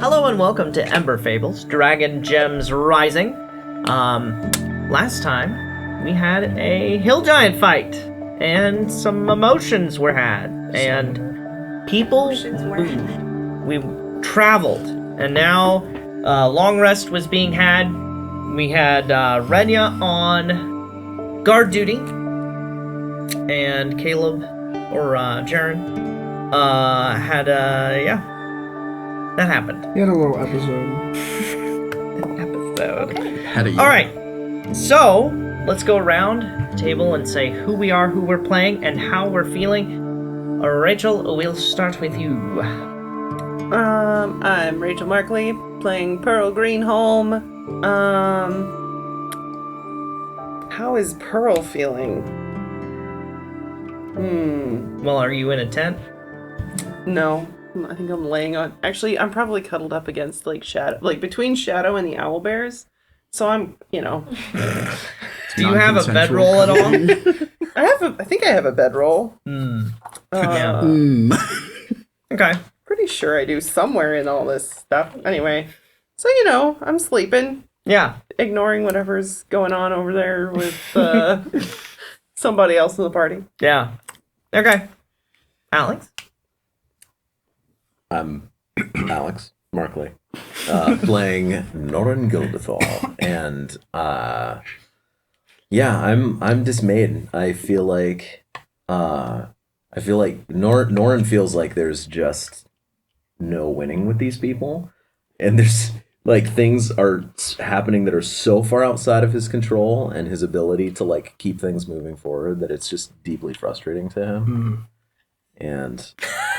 Hello and welcome to Ember Fables, Dragon Gems Rising. Last time we had a hill giant fight, and some emotions were had, and people we traveled, and now long rest was being had. We had Renya on guard duty, and Caleb or Jaren had that happened. He had a little episode. Okay. All right. So let's go around the table and say who we are, who we're playing, and how we're feeling. Rachel, we'll start with you. I'm Rachel Markley, playing Pearl Greenholm. How is Pearl feeling? Well, are you in a tent? No. I think I'm laying on... Actually, I'm probably cuddled up against, Shadow... between Shadow and the owlbears. So I'm, Do you have a bedroll at all? I think I have a bedroll. Okay. Pretty sure I do somewhere in all this stuff. Anyway. So, I'm sleeping. Yeah. Ignoring whatever's going on over there with somebody else in the party. Yeah. Okay. Alex? I'm Alex Markley, playing Norrin Gildethal, and I'm dismayed. I feel like Norrin feels like there's just no winning with these people, and there's things are happening that are so far outside of his control and his ability to keep things moving forward that it's just deeply frustrating to him. And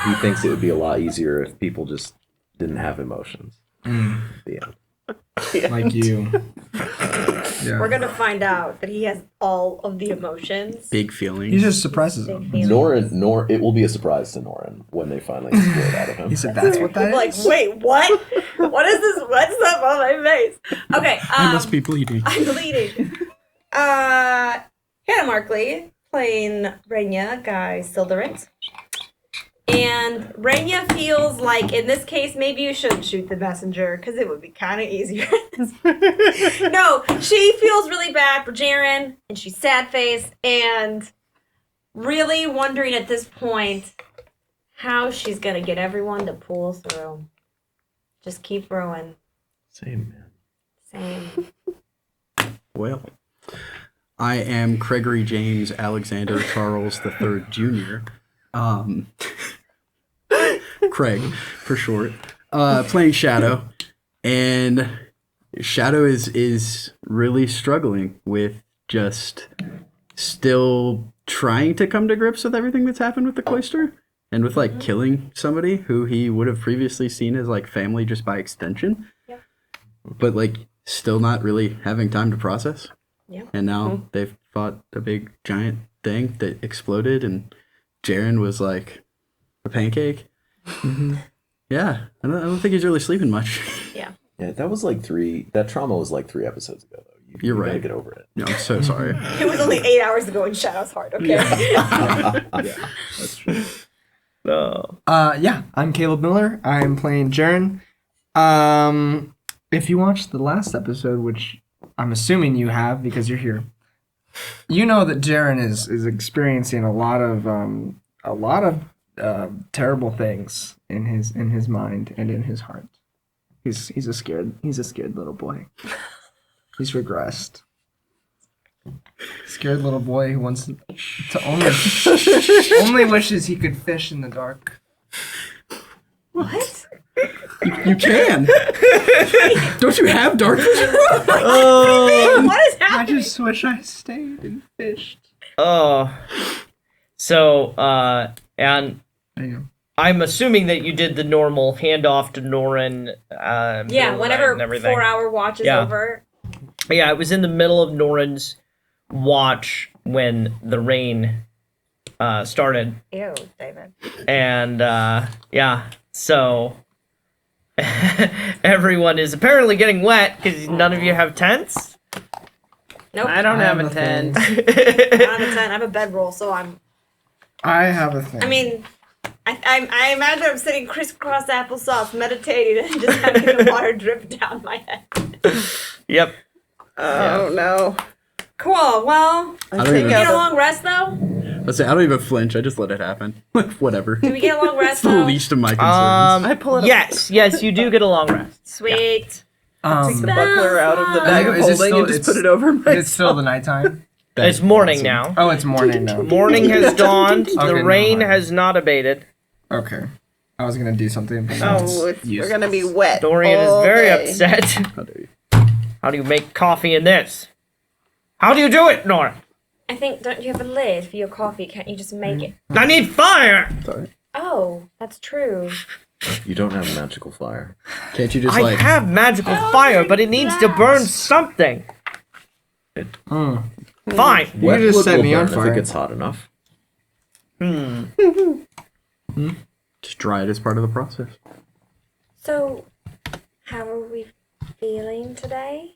he thinks it would be a lot easier if people just didn't have emotions. Yeah. Like you. Yeah. We're gonna find out that he has all of the emotions. Big feelings. He just suppresses them. It will be a surprise to Norrin when they finally explode out of him. He said, "That's what that is." Wait, what? What is this? What's up on my face? Okay. I must be bleeding. I'm bleeding. Hannah Markley playing Renya, Guy Silderant. And Renya feels like, in this case, maybe you shouldn't shoot the messenger, because it would be kind of easier. No, she feels really bad for Jaren, and she's sad-faced, and really wondering at this point how she's going to get everyone to pull through. Just keep rowing. Same, man. Same. Well, I am Gregory James Alexander Charles III Jr., Craig for short, playing Shadow, and Shadow is really struggling with just still trying to come to grips with everything that's happened with the cloister, and with killing somebody who he would have previously seen as family just by extension, but still not really having time to process. And now they've fought a big giant thing that exploded, and Jaren was like a pancake. Yeah, I don't think he's really sleeping much. Yeah, that was that trauma was 3 episodes ago, though. You're right. Gotta get over it. No, I'm so sorry. It was only 8 hours ago in Shadow's Heart, okay? Yeah, that's true. No. I'm Caleb Miller. I'm playing Jaren. If you watched the last episode, which I'm assuming you have because you're here, you know that Jaren is experiencing a lot of terrible things in his mind and in his heart. He's a scared little boy. He's regressed. Scared little boy who wants to only wishes he could fish in the dark. What? You can. Don't you have dark vision? What is happening? I just wish I stayed and fished. Oh. So, and Damn. I'm assuming that you did the normal handoff to Norrin. Whenever 4-hour watch is over. Yeah, I was in the middle of Norrin's watch when the rain started. Ew, David. And, so everyone is apparently getting wet because none of you have tents. Nope. I don't have a tent. I don't have a tent. I have a bedroll, so I'm I have a thing. I mean, I imagine I'm sitting crisscross applesauce, meditating, and just having the water drip down my head. Yep. Oh no. Cool. Well, I don't did we even. get a long rest though? Let's say I don't even flinch. I just let it happen. Whatever. Did we get a long It's rest the though? least of my concerns. I pull it up. Yes, you do get a long rest. Sweet. Take the buckler out of the Is bag it- of is it holding still- and just it's- put it over my. It's still the nighttime. It's morning now. Oh, it's morning now. Morning has dawned. Okay, The never rain mind. has not abated. Okay. I was gonna do something, but now Oh, it's we're gonna be wet. Dorian is all very day. upset. How dare you. How do you make coffee in this? How do you do it, Nora? I think, don't you have a lid for your coffee? Can't you just make it? I need fire! Sorry. Oh, that's true. You don't have magical fire. Can't you just I like? have magical Oh fire, my but it needs to gosh. burn something. Fine. You can just wood set will me on burn if fire. it gets hot enough. Just dry it as part of the process. So, how are we feeling today?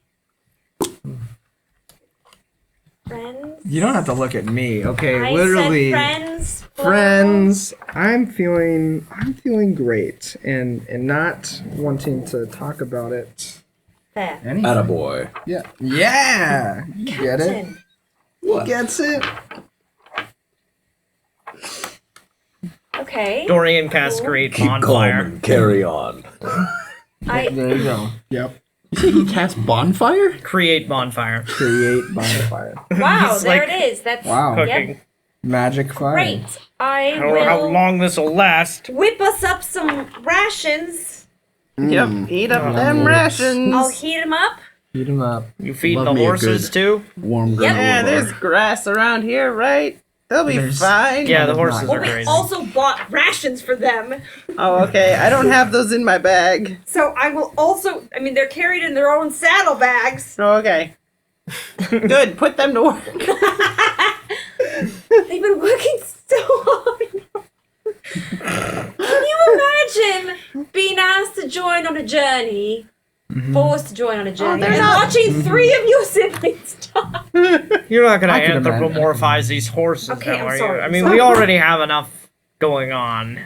Friends? You don't have to look at me, okay? I Literally, said friends. friends. I'm feeling great, and not wanting to talk about it. Fair. Anything. Attaboy. Yeah. Yeah. You get it? Captain. He gets it. Okay. Dorian casts create Keep calm bonfire. and carry on. I There you go. Yep. You say he cast bonfire? Create bonfire. Create bonfire. wow, It's there like it is. That's Wow. Cooking. Yep. Magic fire. Great. I I don't know how will long this will last. whip us up some rations. Yep. Eat up them rations. I'll heat them up. Heat them up. You feed Love the me a horses good- too? Warm granola Yep. Yeah, bar. there's grass around here, right? They'll be There's- fine. Yeah, the Not horses Well, are we crazy. also bought rations for them. Oh, okay. I don't have those in my bag. So I will also, I mean, they're carried in their own saddlebags. Oh, okay. Good. Put them to work. They've been working so hard. Can you imagine being asked to join on a journey, forced to join on a journey, they're and not- watching three of your siblings die? You're not gonna I can imagine. anthropomorphize these horses Okay, now, I'm are sorry, you? I I'm mean, sorry. we already have enough going on.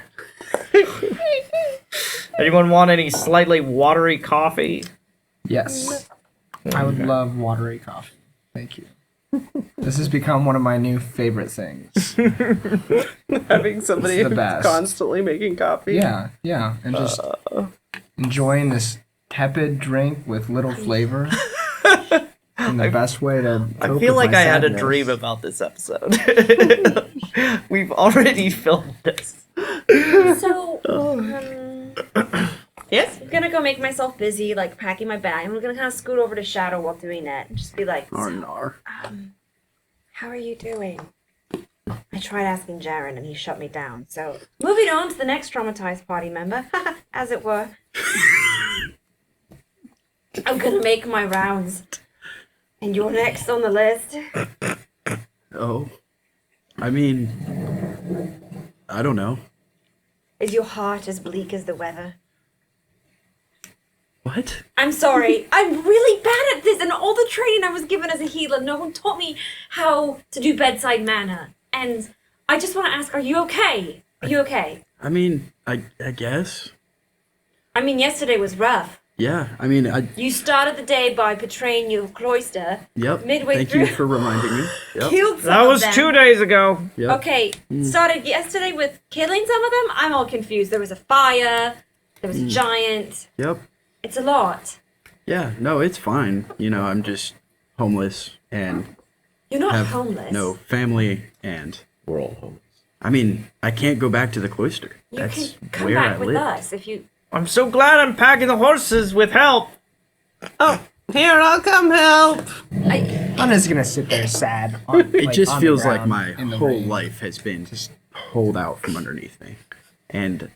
Anyone want any slightly watery coffee? Yes. I would love watery coffee. Thank you. This has become one of my new favorite things. Having somebody It's the who's best. constantly making coffee. Yeah, yeah. And just enjoying this tepid drink with little flavor. And the best way to I cope feel with like my I had a sadness. dream about this episode. We've already filmed this. So, Yes. I'm gonna go make myself busy, like packing my bag. I'm gonna kind of scoot over to Shadow while doing that and just be like, Arnar. how are you doing? I tried asking Jaren and he shut me down. So, moving on to the next traumatized party member, as it were. I'm gonna make my rounds. And you're next on the list. Oh. I mean, I don't know. Is your heart as bleak as the weather? What? I'm sorry. I'm really bad at this, and all the training I was given as a healer, no one taught me how to do bedside manner. And I just want to ask, are you okay? Are you okay? I mean, I guess. I mean, yesterday was rough. Yeah. I mean, You started the day by betraying your cloister. Yep. Midway Thank through. you for reminding me. Yep. Killed some That of was them. 2 days ago. Yep. Okay, started yesterday with killing some of them. I'm all confused. There was a fire. There was a giant. Yep. It's a lot. Yeah. No, it's fine. You know, I'm just homeless and You're not have homeless. no family, and We're all homeless. I mean, I can't go back to the cloister. You That's can come where back I with live. us if you. I'm so glad I'm packing the horses with help. Oh, here, I'll come help. I'm just gonna sit there sad. It just on the feels like ground my in the whole rain. life has been just pulled out from underneath me. And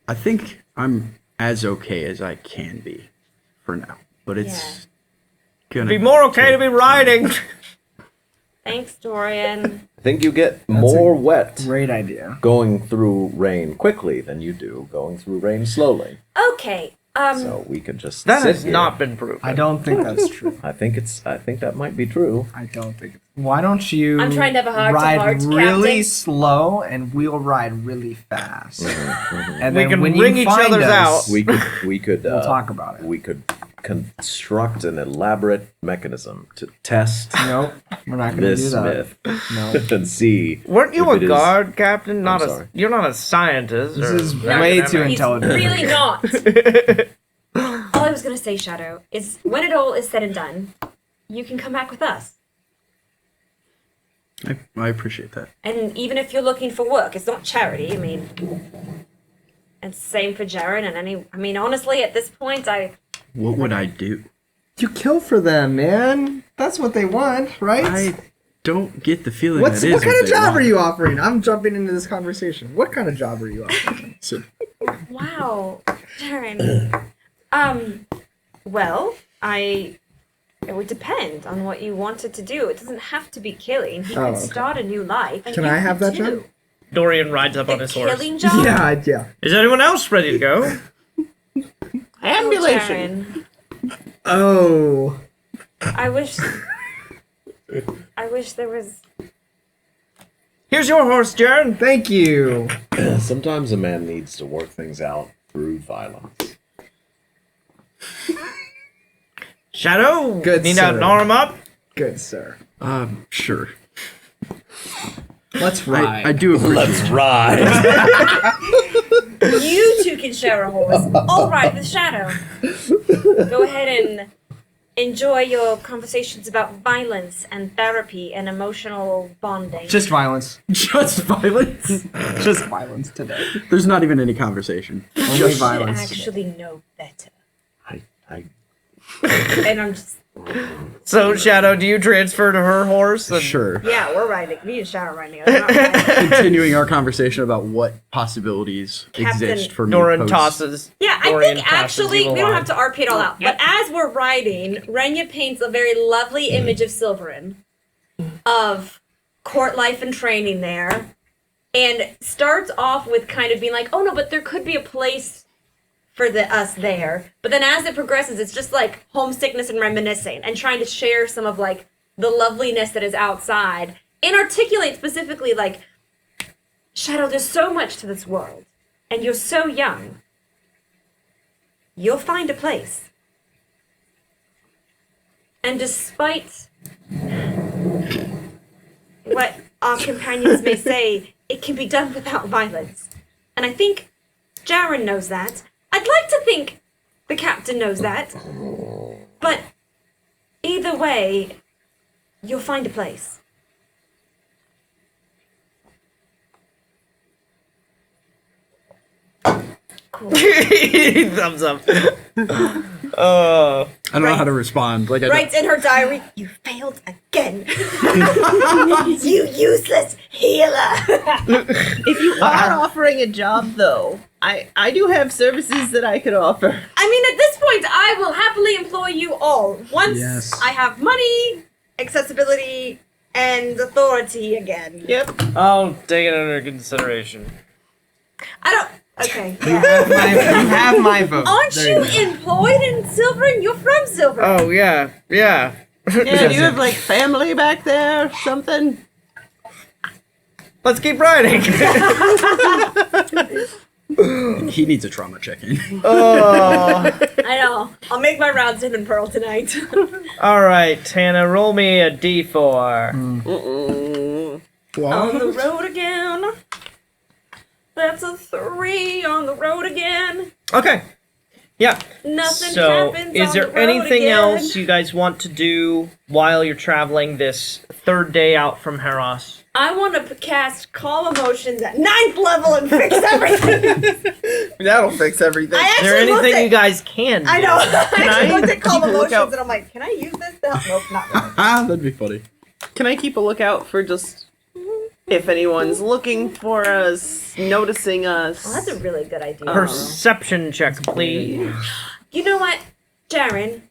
I think I'm as okay as I can be for now. But it's gonna Be more okay to be riding. Thanks, Dorian. I think you get more wet Great idea. going through rain quickly than you do going through rain slowly. Okay, So we could just That sit has here. not been proven. I don't think that's true. I think that might be true. I don't think. Why don't you? I'm trying to have a ride heart-to-heart, really Captain. slow, and we'll ride really fast. And We then can when ring you each find other's us, out. We could we'll talk about it. We could construct an elaborate mechanism to test Nope, we're not going to do this that. myth No. and see. Weren't you if a it is- guard, Captain? Not I'm a. sorry. You're not a scientist. This or is an way academic. too He's intelligent. really not. All I was gonna say, Shadow, is when it all is said and done, you can come back with us. I appreciate that. And even if you're looking for work, it's not charity. I mean, and same for Jaren and any. I mean, honestly, at this point, What would I do? You kill for them, man. That's what they want, right? I don't get the feeling What that is kind of they job want. are you offering? I'm jumping into this conversation. What kind of job are you offering? So, wow, Jaren. Well, it would depend on what you wanted to do. It doesn't have to be killing. He Oh, could okay. start a new life. And Can you I have could that too. job? Dorian rides up on A his horse. killing job? Yeah. Is anyone else ready to go? Ambulation. Oh. I wish there was. Here's your horse, Jaren. Thank you. Sometimes a man needs to work things out through violence. Shadow. Good, Need sir. to arm up. Good, sir. sure. Let's ride. I do appreciate Let's ride. You two can share a horse. All right, the Shadow. Go ahead and enjoy your conversations about violence and therapy and emotional bonding. Just violence. just violence. Just violence today. There's not even any conversation. Only you should violence today. actually know better. I And I'm just. So, Shadow, do you transfer to her horse? And- Sure. Yeah, we're riding. Me and Shadow riding. We're not riding. Continuing our conversation about what possibilities Captain exist for me Doran post. tosses. Yeah, I Dorian think passes actually you we don't along. have to RP it all out. But as we're riding, Renya paints a very lovely image of Silverin, of court life and training there, and starts off with kind of being like, "Oh no, but there could be a place for us there." But then as it progresses, it's just like homesickness and reminiscing, and trying to share some of like the loveliness that is outside, and articulate specifically like, Shadow, there's so much to this world, and you're so young. You'll find a place. And despite what our companions may say, it can be done without violence. And I think Jaren knows that. I'd like to think the captain knows that. But either way, you'll find a place. Cool. Thumbs up. I don't know how to respond. Like I don't- Writes in her diary, "You failed again. You useless healer." If you are offering a job, though, I do have services that I could offer. I mean, at this point, I will happily employ you all. Once Yes. I have money, accessibility, and authority again. Yep. I'll take it under consideration. I don't. Okay. You have my vote. Aren't There you go. employed in Silverin? You're from Silverin. Oh, yeah. Yeah, do you have like family back there? Something? Let's keep riding. he needs a trauma check-in. Oh. I know. I'll make my rounds in Pearl tonight. All right, Tana, roll me a d4. On the road again. That's a 3 on the road again. Okay. Yeah. Nothing So, happens is on there the road anything again. else you guys want to do while you're traveling this third day out from Heros? I want to cast Calm Emotions at 9th level and fix everything. That'll fix everything. I Is there actually looked anything at, you guys can do? I know. I actually looked at Calm keep a Emotions lookout? and I'm like, can I use this? Nope, not really. That'd be funny. Can I keep a lookout for just if anyone's looking for us, noticing us? Well, that's a really good idea. Perception check, please. You know what, Jaren?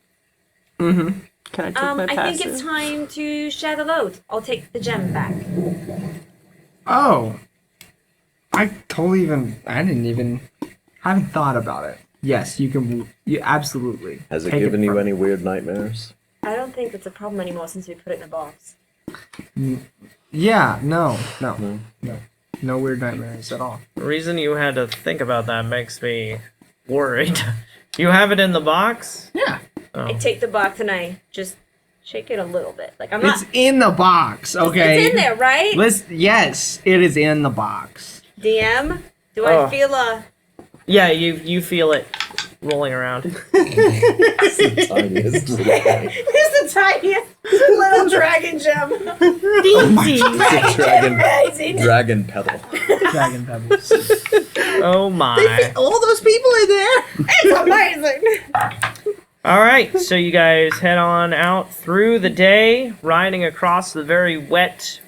Can I take my I passive? think it's time to share the load. I'll take the gem back. Oh. I haven't thought about it. Yes, you can. You absolutely. Has it Take given you from- any weird nightmares? I don't think it's a problem anymore since we put it in a box. Yeah. No. No weird nightmares at all. The reason you had to think about that makes me worried. You have it in the box? Yeah. I take the box and I just shake it a little bit. Like I'm not. It's in the box. Okay. It's in there, right? Yes, it is in the box. DM, do Oh. I feel a? Yeah, you feel it rolling around. It's the tiniest little thing. It's the tiniest little dragon gem. It's a dragon pebble. Dragon pebbles. Oh my. All those people in there. It's amazing. Alright, so you guys head on out through the day, riding across the very wet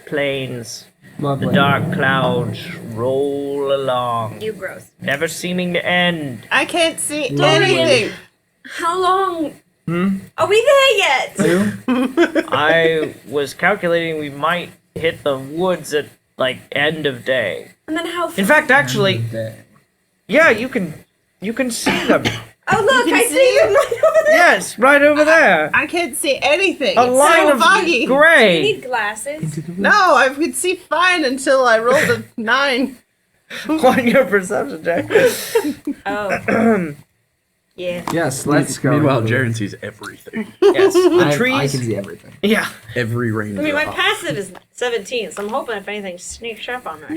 plains. Lovely. The dark clouds roll along, You gross. never seeming to end. I can't see Dorian. anything. How long? Are we there yet? I was calculating we might hit the woods at, like, end of day. And then how? In fact, actually, yeah, you can see them. Oh look, You I can see see them right over there. Yes, right over there. I can't see anything. A It's line so of foggy. You gray. need glasses. No, I could see fine until I rolled a 9. On your perception check. Oh. Yeah. Yes, let's go. Meanwhile, Jaren sees everything. Yes, the I trees. can see everything. Yeah. Every range. I mean, my passive is 17, so I'm hoping if anything sneaks up on that.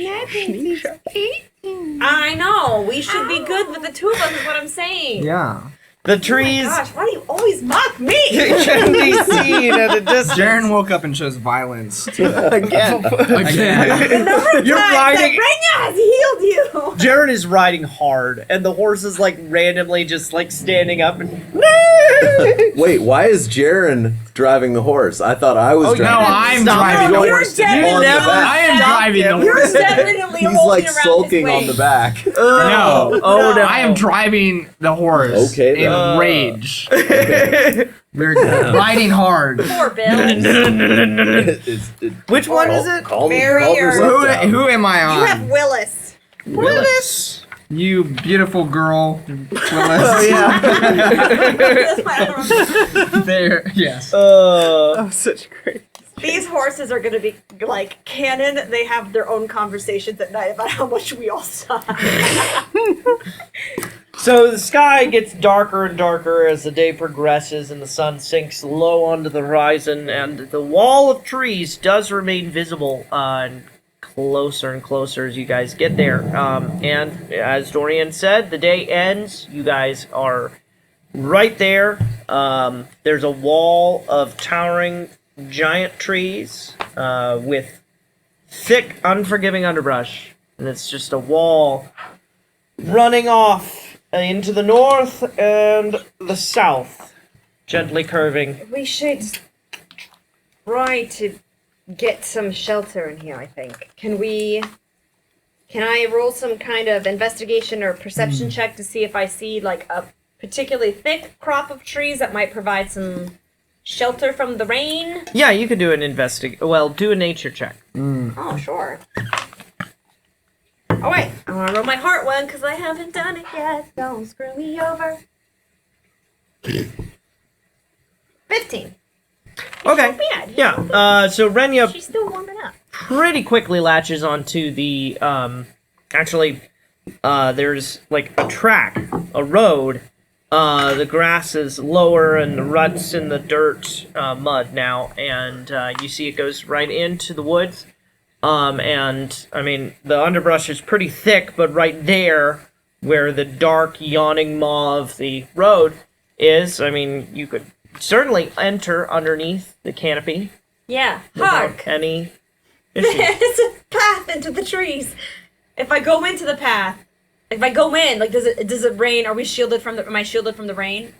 I know. We should be good with the two of us. Is what I'm saying. Yeah. The Oh my trees gosh, why do you always mock me? can be seen at a distance. Jaren woke up and shows violence. Again. The number of You're times riding- that Renya has healed you. Jaren is riding hard, and the horse is like randomly just like standing up and. Wait, why is Jaren driving the horse? I thought I was Oh, driving. No, I'm Stop. driving the You're horse. dead. on the never- back. I am driving the him. You're horse. definitely He's holding like around sulking his on the waist. back. No. Oh no! I am driving the horse Okay, in then. rage. Very good. Riding hard. Poor Bill. Which one is it? Calm Mary or- yourself down. Who am I You have on? Willis. Willis. You beautiful girl, Willis. Oh yeah. That's why I don't remember. There. Yes. Oh, such great. These horses are going to be like canon. They have their own conversations at night about how much we all suck. So the sky gets darker and darker as the day progresses and the sun sinks low onto the horizon, and the wall of trees does remain visible and closer and closer as you guys get there. And as Dorian said, the day ends. You guys are right there. There's a wall of towering giant trees with thick, unforgiving underbrush, and it's just a wall running off into the north and the south, gently curving. We should try to get some shelter in here, I think. Can I roll some kind of investigation or perception check to see if I see like a particularly thick crop of trees that might provide some shelter from the rain? Yeah, you could do an do a nature check. Oh, sure. Oh wait, I want to roll my heart one because I haven't done it yet. Don't screw me over. 15. Okay. Bad. Yeah. So Renya She's still warming up. pretty quickly latches onto the there's like a track, a road. The grass is lower and the ruts in the dirt, mud now, and you see it goes right into the woods. And I mean the underbrush is pretty thick, but right there where the dark yawning maw of the road is, I mean you could certainly enter underneath the canopy Yeah. without Hark. any issue. There's a path into the trees. If I go into the path, if I go in, like, does it rain? Are we shielded from the? Am I shielded from the rain?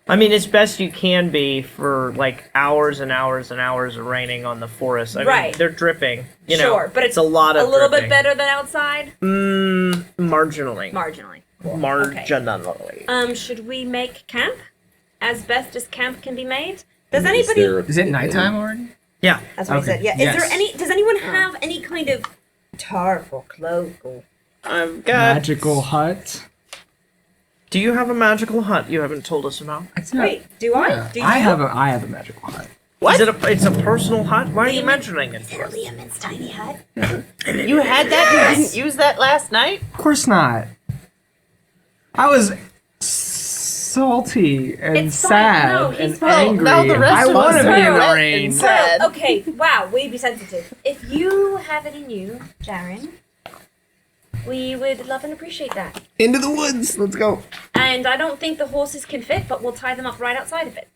I mean, as best you can be for like hours and hours and hours of raining on the forest. I mean, Right. they're dripping. You know, Sure, but it's a lot of a little dripping. bit better than outside. Marginally. Marginally. Marginally. Should we make camp as best as camp can be made? Does Is anybody? there- Is it nighttime already? Yeah. That's what I Okay, said. Yeah. Is yes. there any? Does anyone have any kind of tarp or cloak or? I've got Magical hut. Do you have a magical hut you haven't told us about? Wait, do I? Yeah, Do you? I have a magical hut. What? It's a personal hut? Why are you mentioning it? Liam's tiny hut. You had that? You didn't use that last night? Of course not. I was salty and It's fine. sad No, he's and fine. angry. Now the rest I of want us to be are in the wet rain. and sad. Well, okay, wow, we be sensitive. If you have it in you, Jaren, we would love and appreciate that. Into the woods. Let's go. And I don't think the horses can fit, but we'll tie them up right outside of it.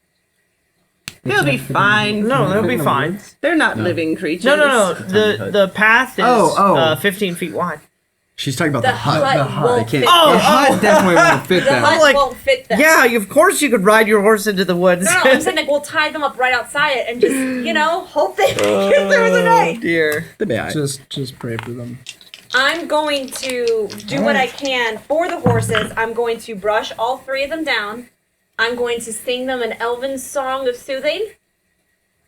They'll be fine. No, they'll be fine. They're not living creatures. No. The path is Oh. 15 feet wide. She's talking about The the hut. hut won't They fit. can't- The hut definitely won't fit The that. hut like- won't fit them. Yeah, of course you could ride your horse into the woods. No, I'm saying like we'll tie them up right outside it and just, hope they make it through the night. Dear. They'll be alright. Just pray for them. I'm going to do what I can for the horses. I'm going to brush all 3 of them down. I'm going to sing them an elven song of soothing.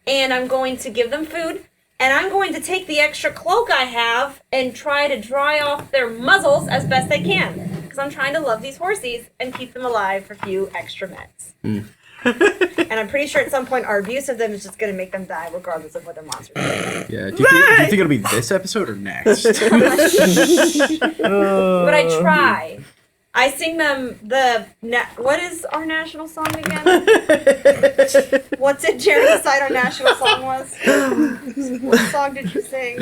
And I'm going to give them food. And I'm going to take the extra cloak I have and try to dry off their muzzles as best I can. Because I'm trying to love these horsies and keep them alive for a few extra minutes. And I'm pretty sure at some point our abuse of them is just going to make them die regardless of what their monsters are. Yeah. Do you think it'll be this episode or next? But I try. I sing them what is our national song again? What's it Jaren decide our national song was? What song did you sing?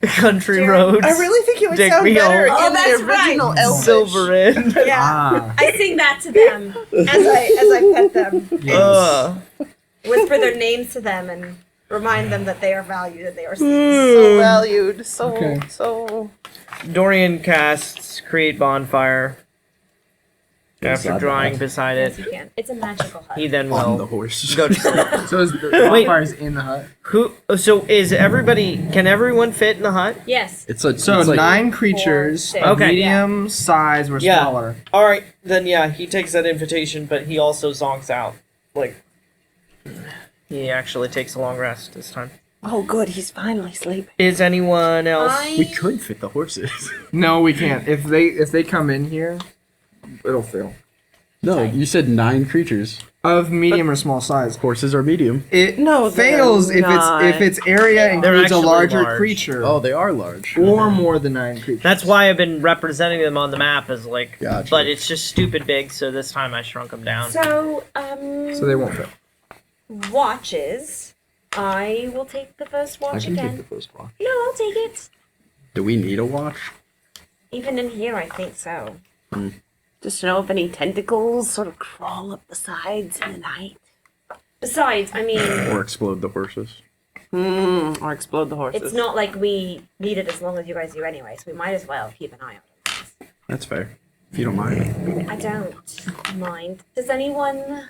Country Jaren, roads. I really think it would Dig sound me better home. Oh, in that's the original right. Elvish. Silver in. Yeah. Ah. I sing that to them as I pet them. Whisper their names to them and remind them that they are valued and they are seen. So valued. So, Okay. so. Dorian casts Create Bonfire. After Inside the drawing hut. beside Yes, it, you can. It's a magical hut. he then On the will horse. go to sleep. So is the Wait. bonfire's in the hut? So is everybody? Can everyone fit in the hut? Yes. It's a, So it's like, 9 creatures, six. of Okay. medium size or Yeah. smaller. All right, then yeah, he takes that invitation, but he also zonks out. Like he actually takes a long rest this time. Oh, good. He's finally sleeping. Is anyone else? we could fit the horses. No, we can't. If they come in here, it'll fail. No, you said 9 creatures. Of medium or small size. Horses are medium. It No, fails they're if not. its area They're includes a actually larger large. creature Oh, they are large. or more than 9 creatures. That's why I've been representing them on the map as like, Gotcha. but it's just stupid big. So this time I shrunk them down. So, So they won't fail. watches. I will take the first watch again. first one. No, I'll take it. Do we need a watch? Even in here, I think so. Just to know if any tentacles sort of crawl up the sides in the night. Besides, I mean, Or explode the horses? Or explode the horses. it's not like we need it as long as you guys do anyway, so we might as well keep an eye on it. That's fair. If you don't mind. I don't mind. Does anyone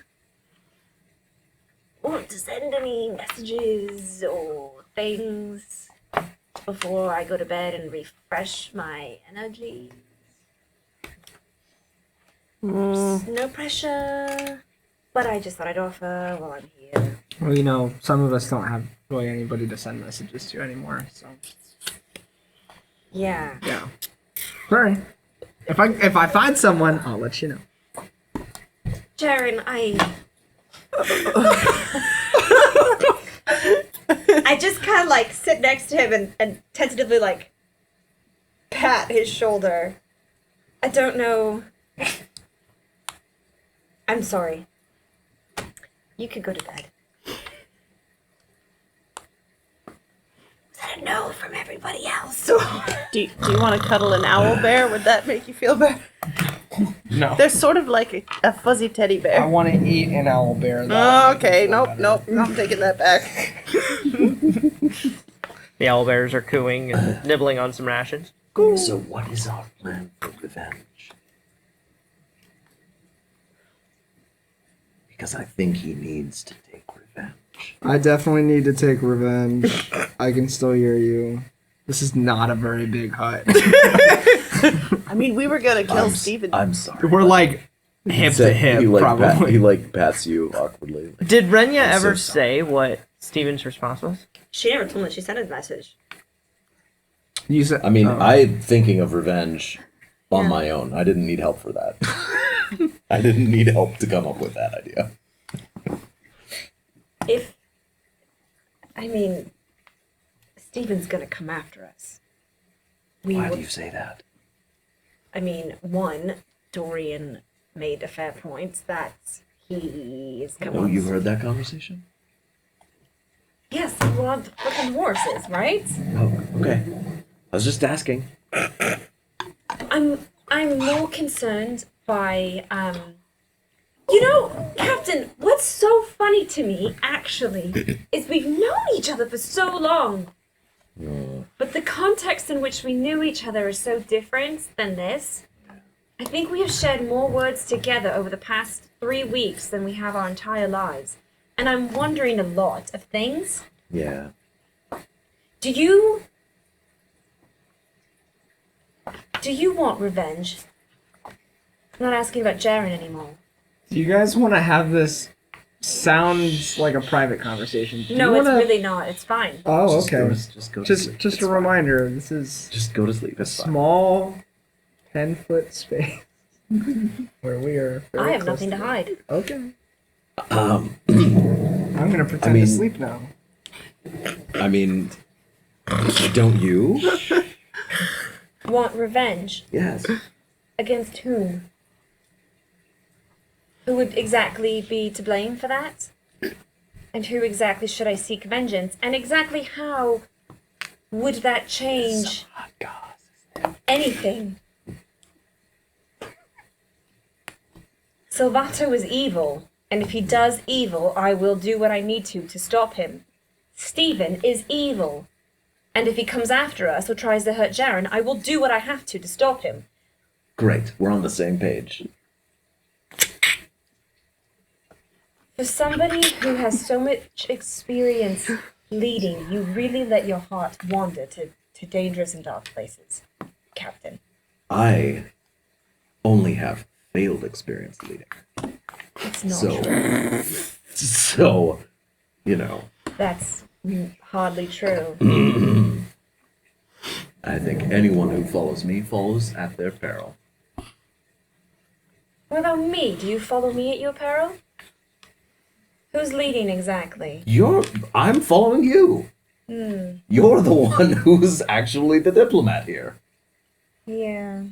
want to send any messages or things before I go to bed and refresh my energy? No pressure, but I just thought I'd offer while I'm here. Well, some of us don't have really anybody to send messages to anymore, so Yeah. yeah. Sorry. If I find someone, I'll let you know. Jaren, I just kind of like sit next to him and tentatively like pat his shoulder. I don't know. I'm sorry. You could go to bed. Was that a no from everybody else? Do you want to cuddle an owl bear? Would that make you feel better? No. They're sort of like a fuzzy teddy I bear. want to eat an owl bear. Oh, okay, nope. I'm taking that back. The owlbears are cooing and nibbling on some rations. So what is our plan for revenge? Because I think he needs to take revenge. I definitely need to take revenge. I can still hear you. This is not a very big hut. I mean, we were gonna kill Steven. I'm sorry. We're like hip to hip, he probably. he pats you awkwardly. Like, Did Renya I'm so ever sorry. say what Steven's response was? She never told me. She sent a message. You said, I mean, oh. I'm thinking of revenge on Yeah. my own. I didn't need help for that. I didn't need help to come up with that idea. Steven's gonna come after us. Why do you say that? One, Dorian made a fair point that he is coming. Oh, you heard that conversation? Yes, he wants fucking horses, right? Oh, okay. I was just asking. I'm more concerned by Captain, what's so funny to me, actually, is we've known each other for so long. But the context in which we knew each other is so different than this. I think we have shared more words together over the past 3 weeks than we have our entire lives. And I'm wondering a lot of things. Yeah. Do you want revenge? I'm not asking about Jaren anymore. Do you guys want to have this sound like a private conversation? No, it's really not. It's fine. Oh, okay. Just go to sleep. Just It's a fine. reminder, this is Just go to sleep. a It's fine. small 10-foot space where we are very I have close nothing to hide. Okay. Um, I'm going to pretend mean- to sleep now. I mean, don't you? Want revenge? Yes. Against whom? Who would exactly be to blame for that? And who exactly should I seek vengeance? And exactly how would that change anything? Salvato is evil, and if he does evil, I will do what I need to stop him. Stephen is evil, and if he comes after us or tries to hurt Jaren, I will do what I have to stop him. Great. We're on the same page. For somebody who has so much experience leading, you really let your heart wander to dangerous and dark places, Captain. I only have failed experience leading. It's not true. So, you know, That's hardly true. I think anyone who follows me follows at their peril. What about me? Do you follow me at your peril? Who's leading exactly? I'm following you. You're the one who's actually the diplomat here. Yeah.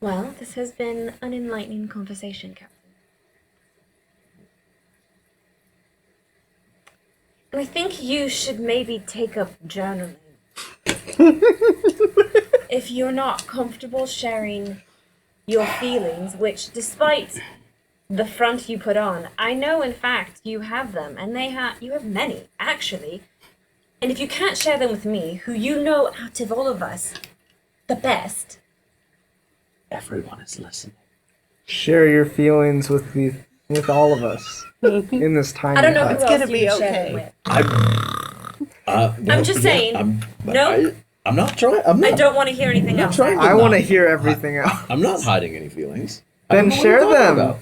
Well, this has been an enlightening conversation, Captain. And I think you should maybe take up journaling. If you're not comfortable sharing your feelings, which despite the front you put on, I know in fact you have them, and you have many, actually. And if you can't share them with me, who you know out of all of us, the best, Everyone is listening. Share your feelings with all of us in this tiny I don't know hut. who else gonna you be can share okay. them with. I'm just saying, I'm not trying. I'm I not. don't want to hear anything else. trying I to want to not- hear everything else. I'm not hiding any feelings. Then I don't know share what you're them.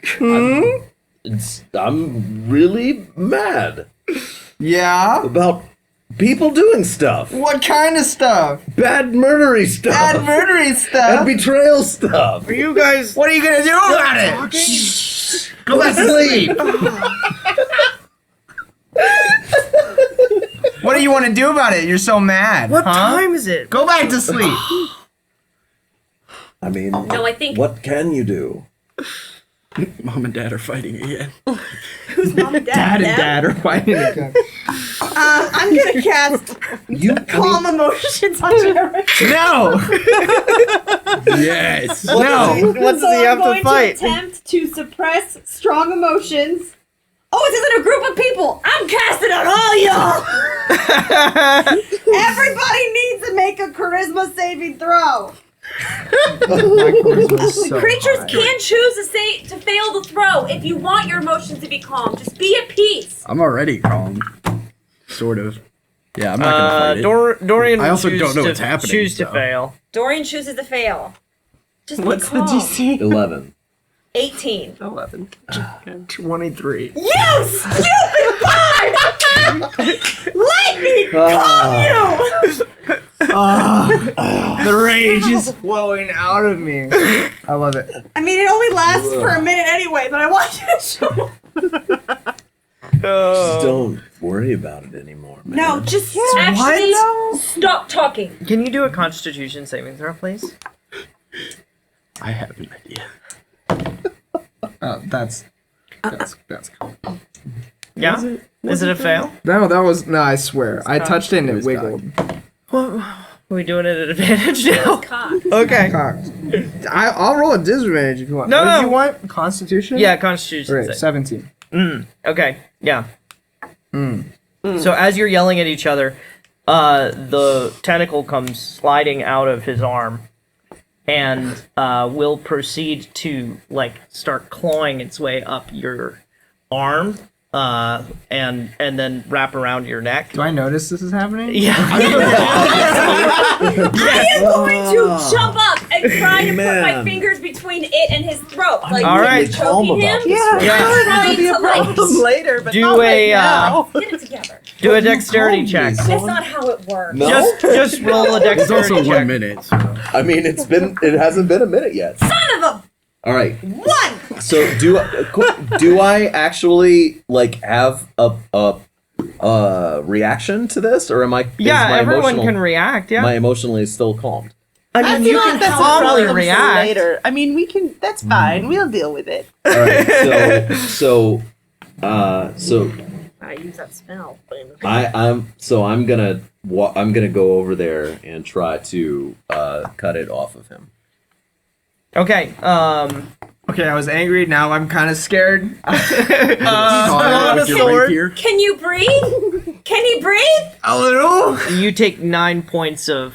talking about. I'm really mad Yeah? about people doing stuff. What kind of stuff? Bad murdery stuff. Bad murdery And stuff? betrayal stuff. Are you guys... What are you gonna do about it? Go back to sleep. What do you want to do about it? You're so mad. What huh? time is it? Go back to sleep. I mean, No, I think what can you do? Mom and Dad are fighting again. who's mom and Dad and Them? Dad are fighting again. I'm gonna cast calm emotions on Jared. No! Yes. No! What does he have to fight? Attempt to suppress strong emotions. Oh, it's in a group of people. I'm casting on all y'all. Everybody needs to make a charisma saving throw. My charisma's so Creatures high. can choose to fail the throw. If you want your emotions to be calm, just be at peace. I'm already calm. Sort of. Yeah, I'm not gonna fight it. Dorian I also choose don't know to- what's happening, Choose to so. fail. Dorian chooses to fail. Just be What's the calm. DC? 11. 18. 11. 23. You stupid bard! Let me Ah. calm you! The rage is flowing out of me. I love it. I mean, it only lasts for a minute anyway, but I want you to show. Just don't worry about it anymore, man. No, just actually stop talking. Can you do a Constitution saving throw, please? I have an idea. That's cool. Yeah? Is it a fail? No, I swear. I touched it and it wiggled. Are we doing it at advantage now? Okay. I'll roll a disadvantage if you want. No, What no. did you want? Constitution? Yeah, Constitution Right, save. 17. Okay, yeah. So as you're yelling at each other, the tentacle comes sliding out of his arm and will proceed to start clawing its way up your arm and then wrap around your neck. Do I notice this is happening? Yeah. I am going to jump up and try to put my Man. fingers between it and his throat. Like, All right. choking him. Yeah. Trying to, like, later, but Do not right a, now. get it together. Do a dexterity check. That's not how it works. No? Just roll a It's dexterity also check. 1 minute. So. I mean, it hasn't been a minute yet. Son of a All right. one. So do I actually have a reaction to this, or am I? Yeah, is my everyone emotional- can react. Yeah. My emotionally is still calmed. I mean, you can calmly react. Later. I mean, we can. That's fine. We'll deal with it. All right. So I use that spell. I'm gonna go over there and try to cut it off of him. Okay. Okay, I was angry. Now I'm kind of scared. With your rapier. Can you breathe? Can you breathe? A little. You take 9 points of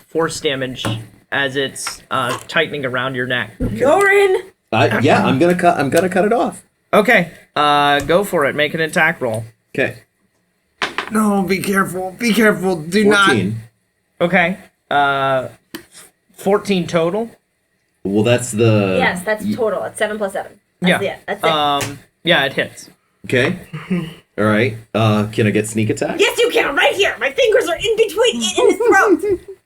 force damage as it's tightening around your neck. Dorian. Yeah, I'm gonna cut it off. Okay. Go for it. Make an attack roll. Okay. No, be careful. Be careful. Do 14. Okay. 14 total. Well, that's the. Yes, that's total. It's 7 plus 7. That's Yeah. it. That's it. Yeah, it hits. Okay. All right. Can I get sneak attack? Yes, you can. Right here. My fingers are in between it and his throat.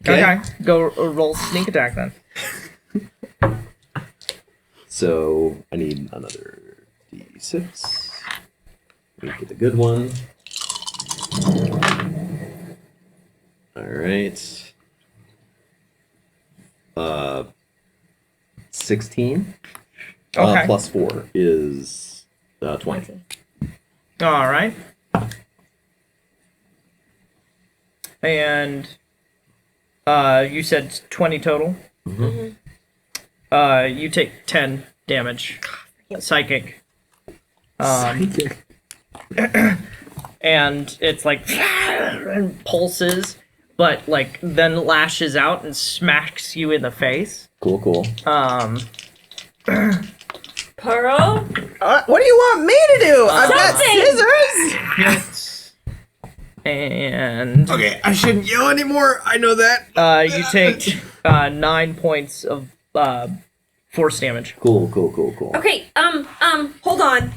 Okay. Go roll sneak attack then. So I need another d6. Make it a good one. All right. 16. Okay. Plus 4 is 20. All right. And you said 20 total. Mhm. You take 10 damage, psychic. And it's and pulses, but then lashes out and smacks you in the face. Cool. Pearl. What do you want me to do? I've got Something. scissors. And Okay, I shouldn't yell anymore. I know that. you take 9 points of force damage. Cool. Okay. Hold on.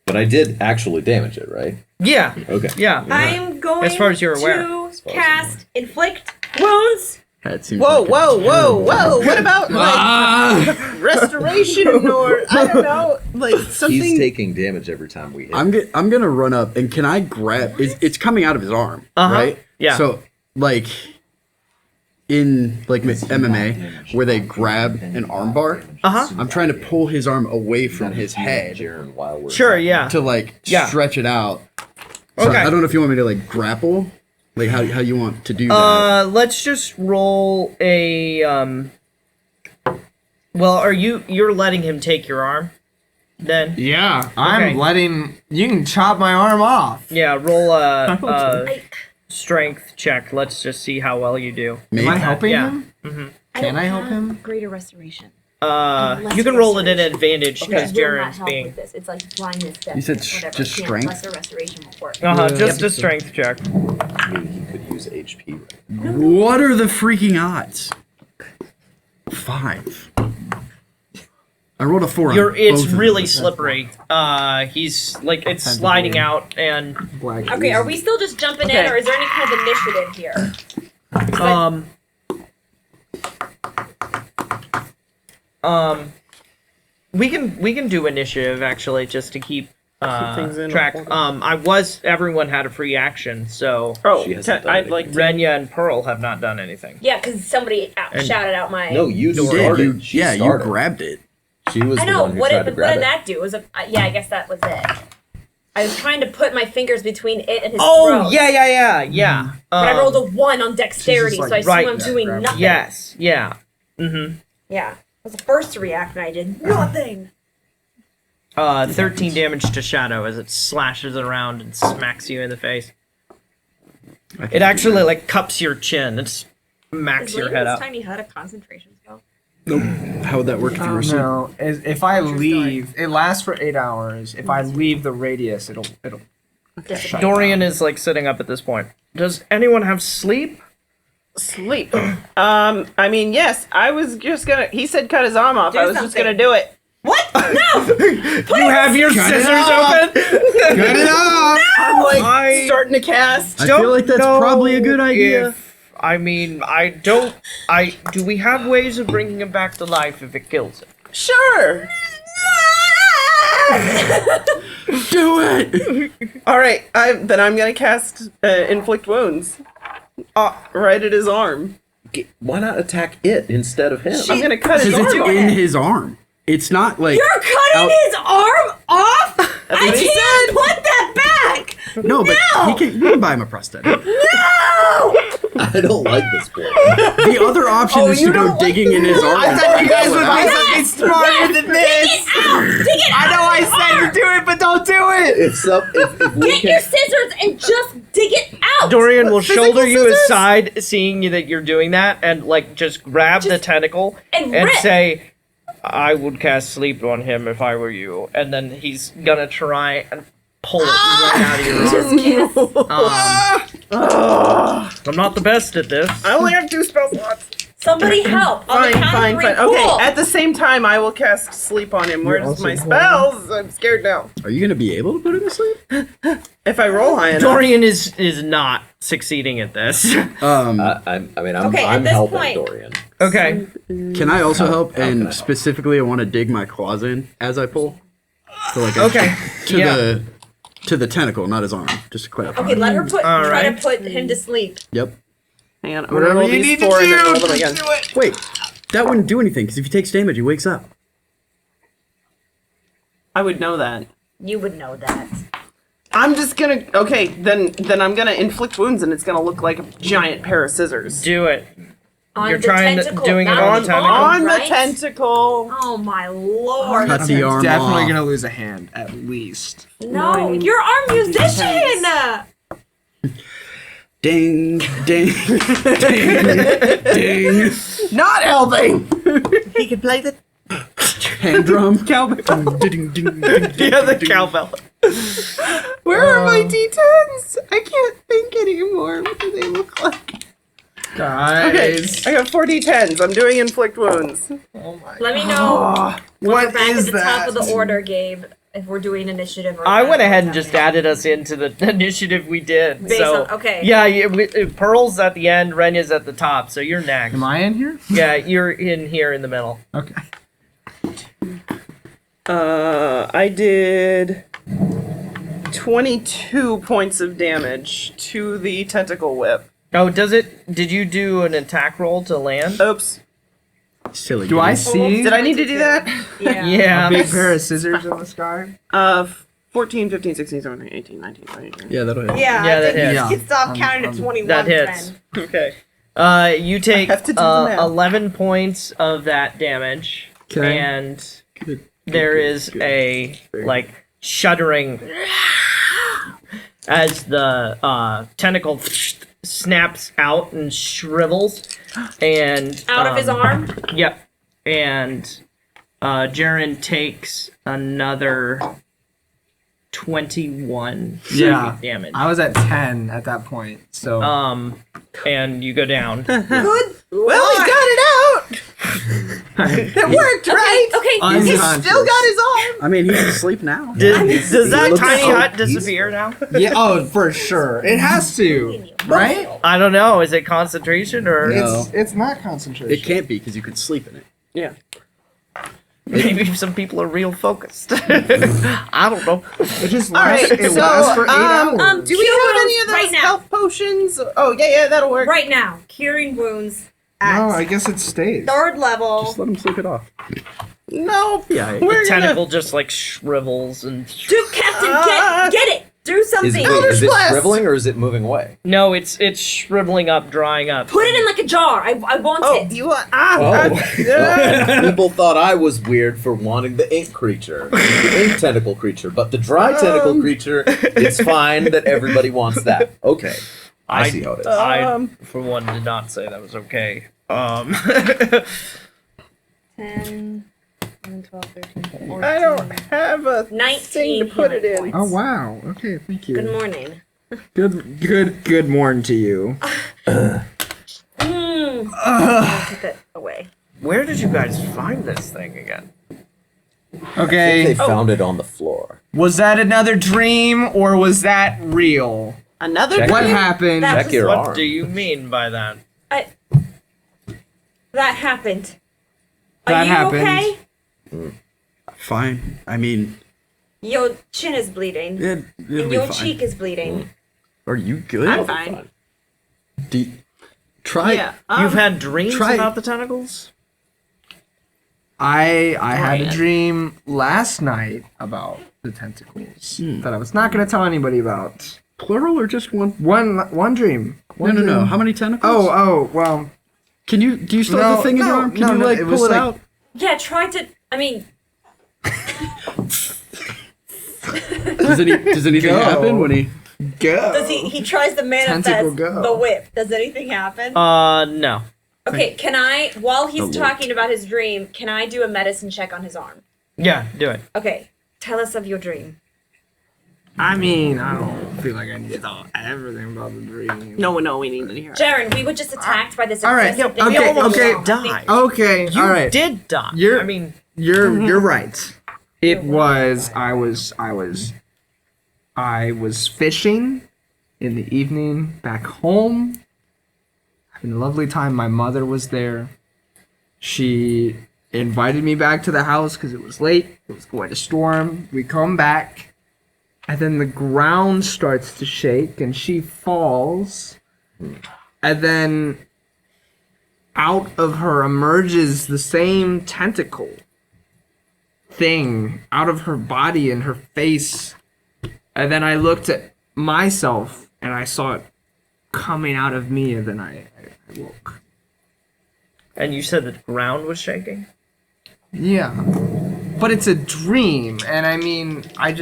But I did actually damage it, right? Yeah. Okay. Yeah. I'm going As far as you're aware. to cast inflict wounds. That seems Whoa, like whoa, whoa, whoa! What about restoration or I don't know, something? He's taking damage every time we hit. I'm gonna run up and can I grab? It's coming out of his arm, right? Yeah. So in MMA where they grab an armbar, I'm trying to pull his arm away from his head Jaren, while we're Sure. Yeah. to Yeah. stretch it out. So Okay. I don't know if you want me to grapple, how you want to do that. Let's just roll a Well, you're letting him take your arm? Then Yeah, Okay. I'm letting. You can chop my arm off. yeah, roll a strength check. Let's just see how well you do. Am I helping Yeah. him? Mm-hmm. Can I help him? Greater restoration. You can roll it in advantage because Jaren's help being. with this. It's like blindness, deafness, You said whatever. just Can't. strength? Lesser restoration will work. Just a strength check. I mean, he could use HP. What are the freaking odds? 5. All rolled a 4. It's both of really them. slippery. He's like it's sliding out, and Black Okay, are we still just jumping in, Okay. or is there any kind of initiative here? we can do initiative actually just to keep things in track. order. Everyone had a free action, so Oh, She hasn't done I'd like to. Renya and Pearl have not done anything. Yeah, because somebody shouted out my. No, you You did. started. She You started. grabbed it. She was I the know. one who What tried did to grab it. that do? Yeah, I guess that was it. I was trying to put my fingers between it and his Oh throat. yeah. But I rolled a 1 on dexterity, like, so I assume right, I'm doing grab it. nothing. Yes, yeah. Mm-hmm. Yeah. I was the first to react, and I did nothing. 13 damage to Shadow as it slashes around and smacks you in the face. It actually like cups your chin. It smacks Is your leaving head this up. tiny hut a concentration spell? Nope. How would that work if you were asleep? No, if I leave, it lasts for 8 hours. If I leave the radius, it'll shut Dorian is like sitting up at this point. Does anyone have sleep? Sleep. I mean, yes, I was just gonna. He said cut his arm off. Do I was just something. gonna do it. What? No! You have your scissors off! open? Cut it off! I'm like I starting to cast. I feel like that's Don't probably a good know idea. I mean, do we have ways of bringing him back to life if it kills him? Sure. Do it! All right. Then I'm gonna cast inflict wounds. Right at his arm. Why not attack it instead of him? I'm gonna cut his Because it's arm off. in his arm. It's not like You're cutting out- his arm off? That's I what he can't said. put that back! No, but No! you can buy him a prosthetic. No! I don't like this boy. The other option is to go digging in his arm. I thought you guys would Without- be something smarter than this. Dig it out! Dig it out! I know I said to do it, but don't do it. If we Get your can, scissors and just dig it out! Dorian will Physical shoulder you scissors? aside, seeing you that you're doing that, and like just grab the tentacle and and rip. say, "I would cast sleep on him if I were you." And then he's gonna try and pull it right out of your arm. I'm not the best at this. I only have 2 spell slots. Somebody help! On the count of Fine. 3, Okay. cool. At the same time, I will cast sleep on him. Where's also my holding- spells? I'm scared now. Are you going to be able to put him to sleep? If I roll high enough. Dorian is not succeeding at this. Um, I'm Okay, at I'm this helping point- Dorian. Okay. can I also help? can I And help? specifically, I want to dig my claws in as I pull. So like Okay. to the tentacle, not his arm. Just to clarify. Okay, let her try right. to put him to sleep. Yep. Hang on. I'm gonna roll you these need to 4 and then do, roll them just again. do it. Wait, that wouldn't do anything because if he takes damage, he wakes up. I would know that. You would know that. I'm just gonna. Okay, then I'm gonna inflict wounds, and it's gonna look like a giant pair of scissors Do it. On You're the trying to- tentacle, doing it not on the tentacle? on right? the tentacle. Oh my lord. Cut the arm Definitely off. gonna lose a hand at least. No, you're our musician! Ding, ding, ding, ding. Not helping. He can play the Hand drum. cowbell. Ding, ding, ding. Yeah, the cowbell. Where are my d10s? I can't think anymore. What do they look like? Okay, Guys, I got 4 d10s. I'm doing inflict wounds. Let me know when what we're back is at the top that? of the order, Gabe, if we're doing initiative or I not. went ahead and just added us into the initiative we did. Based so on- okay. Yeah, Pearl's at the end, Renya's at the top, so you're next. Am I in here? Yeah, you're in here in the middle. Okay. I did 22 points of damage to the tentacle whip. Oh, did you do an attack roll to land? Oops. Silly. Do I game. see Did I need to do that? Yeah. Yeah. a big pair of scissors in the sky? 14, 15, 16, 17, 18, 19, 20. Yeah, that'll hit. Yeah, Yeah, I that think hits. you can stop counting at 21 That hits. then. Okay. You take have to do the math. 11 points of that damage, Okay. and Good. there is a like shuddering as the tentacle snaps out and shrivels, and Out of his arm? Yep, and Jaren takes another 21 Yeah. damage. I was at 10 at that point, so And you go down. Good. Well, we got it out! It worked, right? Okay. He's Unconscious. still got his arm. I mean, he's asleep now. Does that looks tiny so hut disappear now? Yeah, oh, for sure. It has to, right? I don't know. Is it concentration or No. It's not concentration. It can't be because you could sleep in it. Yeah. maybe some people are real focused? I don't know. It just All lasts, right. it So, lasts for 8 hours. do we have any of those Right now. health potions? Oh, yeah, that'll work. Right now, curing wounds at No, I guess it stays. 3rd level. Just let him sleep it off. No. Yeah. We're The gonna- tentacle just like shrivels and. Dude, Captain, get it! Do something! Is it Blast. shriveling or is it moving away? No, it's shriveling up, drying up. Put it in like a jar. I want Oh, it. you want? People thought I was weird for wanting the ink creature, the ink tentacle creature, but the dry tentacle creature, it's fine that everybody wants that. Okay, I see how it is. I, for one, did not say that was okay. 10, 11, 12, 13, 14. I don't have a 19 thing to put it healing in. Oh wow. Okay, thank you. Good morning. Good morning to you. I'll take that away. Where did you guys find this thing again? They Okay. found it on the floor. Was that another dream or was that real? Another Check What dream? happened? That Check was- your What arm. do you mean by that? That happened. Are That you happened. okay? Fine. I mean, Your chin is bleeding. it'll and be your fine. cheek is bleeding. Are you good? I'm fine. Try. Yeah. You've had dreams try- about the tentacles? I had a Dorian. dream last night about the tentacles that I was not going to tell anybody about. Plural or just one? One dream. No, One no, no. dream. How many tentacles? Oh, well. Do you still have No, the thing in your no, arm? Can no, you no, like it was pull it like- out? Yeah, try to. I mean, Does anything Go. happen when he? Go. does he tries to Tentacle manifest go. the whip. Does anything happen? No. Okay, can I, while he's Lord. talking about his dream, can I do a medicine check on his arm? Yeah, do it. Okay, tell us of your dream. I mean, I don't feel like I need to tell everything about the dream. No, we need to hear it. Jaren, we were just attacked by this All right, aggressive okay, thing. We almost okay. died. Okay, You all right. did die. You're- I mean, You're right. It was I was fishing in the evening back home. Having a lovely time. My mother was there. She invited me back to the house because it was late. It was going to storm. We come back, and then the ground starts to shake, and she falls. And then out of her emerges the same tentacle thing out of her body and her face. And then I looked at myself and I saw it coming out of me, and then I woke. and you said the ground was shaking? Yeah. But it's a dream, and I mean, I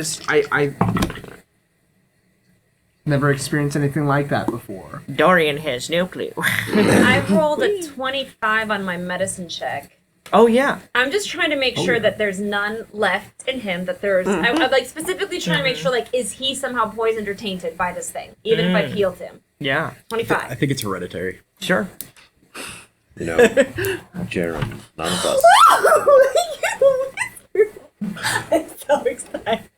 never experienced anything like that before. Dorian has no clue. I rolled a 25 on my medicine check. Oh, yeah. I'm just trying to make sure that there's none left in him. That there's, I'm like specifically trying to make sure, like, is he somehow poisoned or tainted by this thing? Even if I've healed him. Yeah. 25. I think it's hereditary. Sure. You know, Jaren, none of us. I'm so excited.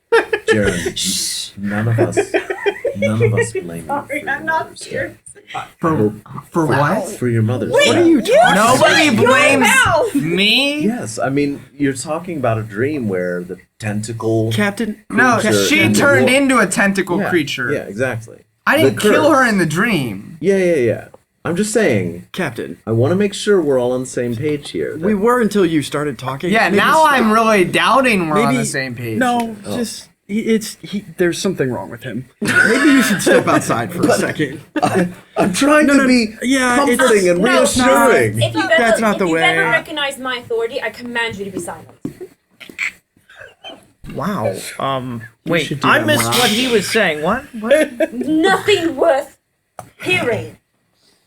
Jaren, none of us blame you. Sorry, for I'm your not mother's serious. death. For what? For your mother's Wait, death. What are you talking? Nobody Your blames mouth! me. Yes, I mean, you're talking about a dream where the tentacle. Captain. No, creature she and the turned wolf- into a tentacle Yeah, creature. Yeah, exactly. I didn't The kill curse. her in the dream. Yeah. I'm just saying, Captain. I want to make sure we're all on the same page here. We were until you started talking. Yeah, Maybe now stop. I'm really doubting we're on Maybe- the same page. No, just there's something wrong with him. Maybe you should step outside for a second. I'm trying to be Yeah, it's- comforting and No, reassuring. If you've That's ever, not if the you've way. ever recognized my authority, I command you to be silent. Wow. Wait, should do I that missed more what he was saying. What? What? Nothing worth hearing.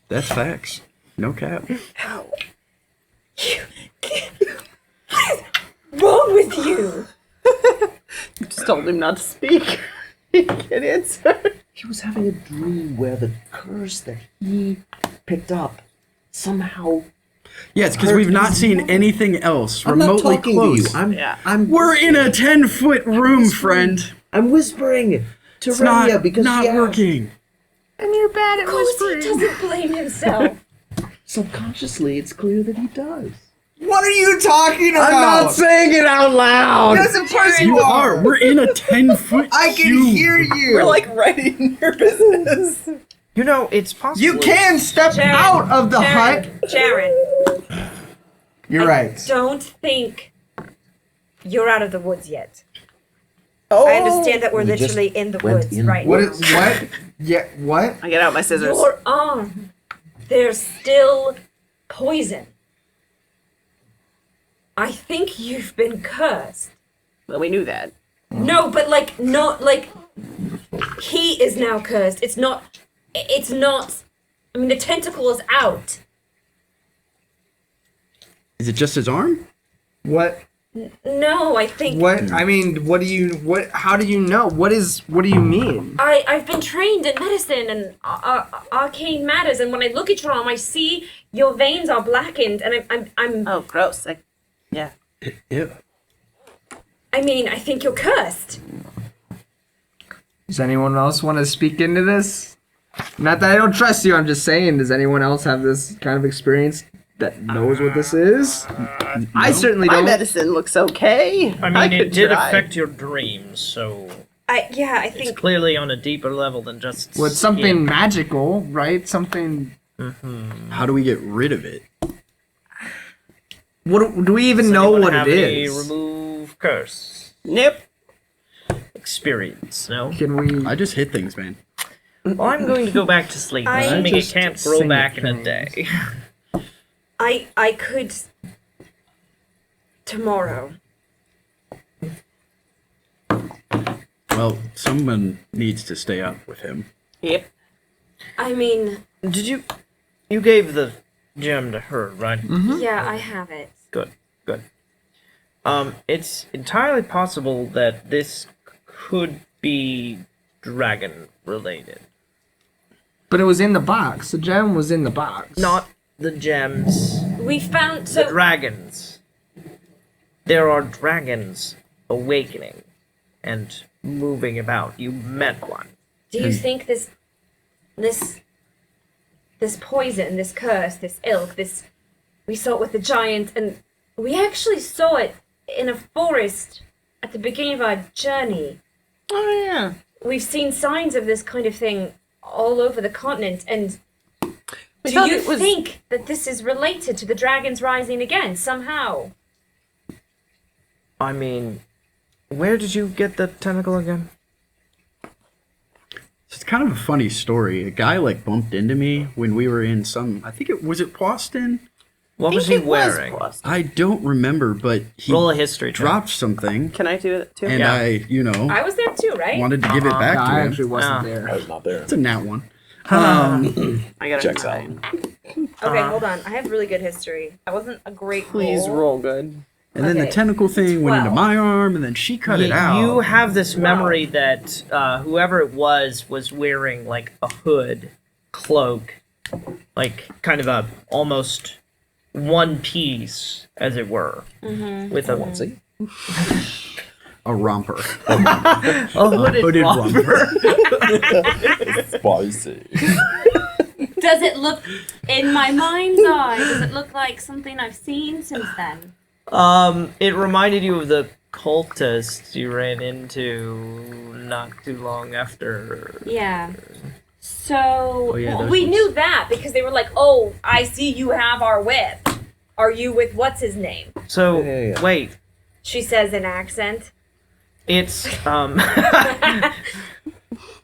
That's facts. No cap. Wrong with you? Just told him not to speak. He can't answer. He was having a dream where the curse that he picked up somehow Yes, because we've not seen anything else I'm not remotely talking close. to you. Yeah. We're in a 10-foot room, friend. I'm whispering to It's not, Renya because not she asked. working. And you're bad at Of course, he whispering. doesn't blame himself. Subconsciously, it's clear that he does. What are you talking about? I'm not saying it out loud. Yes, of course you You are. are. We're in a 10-foot I can cube. hear you. We're like right in your business. You know, it's possible. You can step Jaren, out of the hut. Jaren, You're right. don't think you're out of the woods yet. Oh, I understand that we're We just literally in the went woods in. right What now. is what? Yeah, what? I get out my scissors. Your arm. There's still poison. I think you've been cursed. Well, we knew that. No, but he is now cursed. It's not, I mean, the tentacle is out. Is it just his arm? What? No, I think What? I mean, what do you? What? How do you know? What is? What do you mean? I've been trained in medicine and arcane matters, and when I look at your arm, I see your veins are blackened, and I'm Oh, gross. Yeah. Ew. I mean, I think you're cursed. Does anyone else want to speak into this? Not that I don't trust you. I'm just saying. Does anyone else have this kind of experience that knows what this is? I certainly My don't. medicine looks okay. I mean, it could did try. affect your dreams, so I it's think clearly on a deeper level than just. Well, it's something skin. magical, right? Something. How do we get rid of it? What do we even Does know anyone what have it any is? remove curse Nope. experience. No. Can we? I just hit things, man. Well, I'm going to go back to sleep, I assuming it just can't grow sing back it in a things. day. I could tomorrow. Well, someone needs to stay up with him. Yep. I mean, Did you? You gave the gem to her, right? yeah, I have it. Good. Good. It's entirely possible that this could be dragon related. But it was in the box. The gem was in the box. Not the gems. We found The so dragons. There are dragons awakening and moving about. You met one. do you think this poison, this curse, this ilk, this we saw it with the giant, and we actually saw it in a forest at the beginning of our journey. Oh, yeah. We've seen signs of this kind of thing all over the continent, and We do thought you it was- think that this is related to the dragons rising again somehow? I mean, where did you get the tentacle again? It's kind of a funny story. A guy like bumped into me when we were in some. I think it was Boston. What was he wearing? I don't remember, but he Roll a history check. dropped something, Can I do it too? and Yeah. I was there too, right? wanted to give it back No, to I him. actually wasn't Ah. there. I was not there. It's a nat one. I got Checks a out. 9. Okay, hold on. I have really good history. That wasn't a great Please roll good. And then the Okay. tentacle thing went into 12. my arm, and then she cut it out. You have this memory that whoever it was wearing like a hood, cloak, like kind of a almost one piece, as it were, with a Onesie. a romper. a hooded, Hooded romper. Spicy. Does it look, in my mind's eye, does it look like something I've seen since then? It reminded you of the cultists you ran into not too long after. Yeah. So, yeah, Well, those we ones. knew that because they were like, "Oh, I see you have our whip. Are you with what's his name?" So Yeah. wait, She says in accent. it's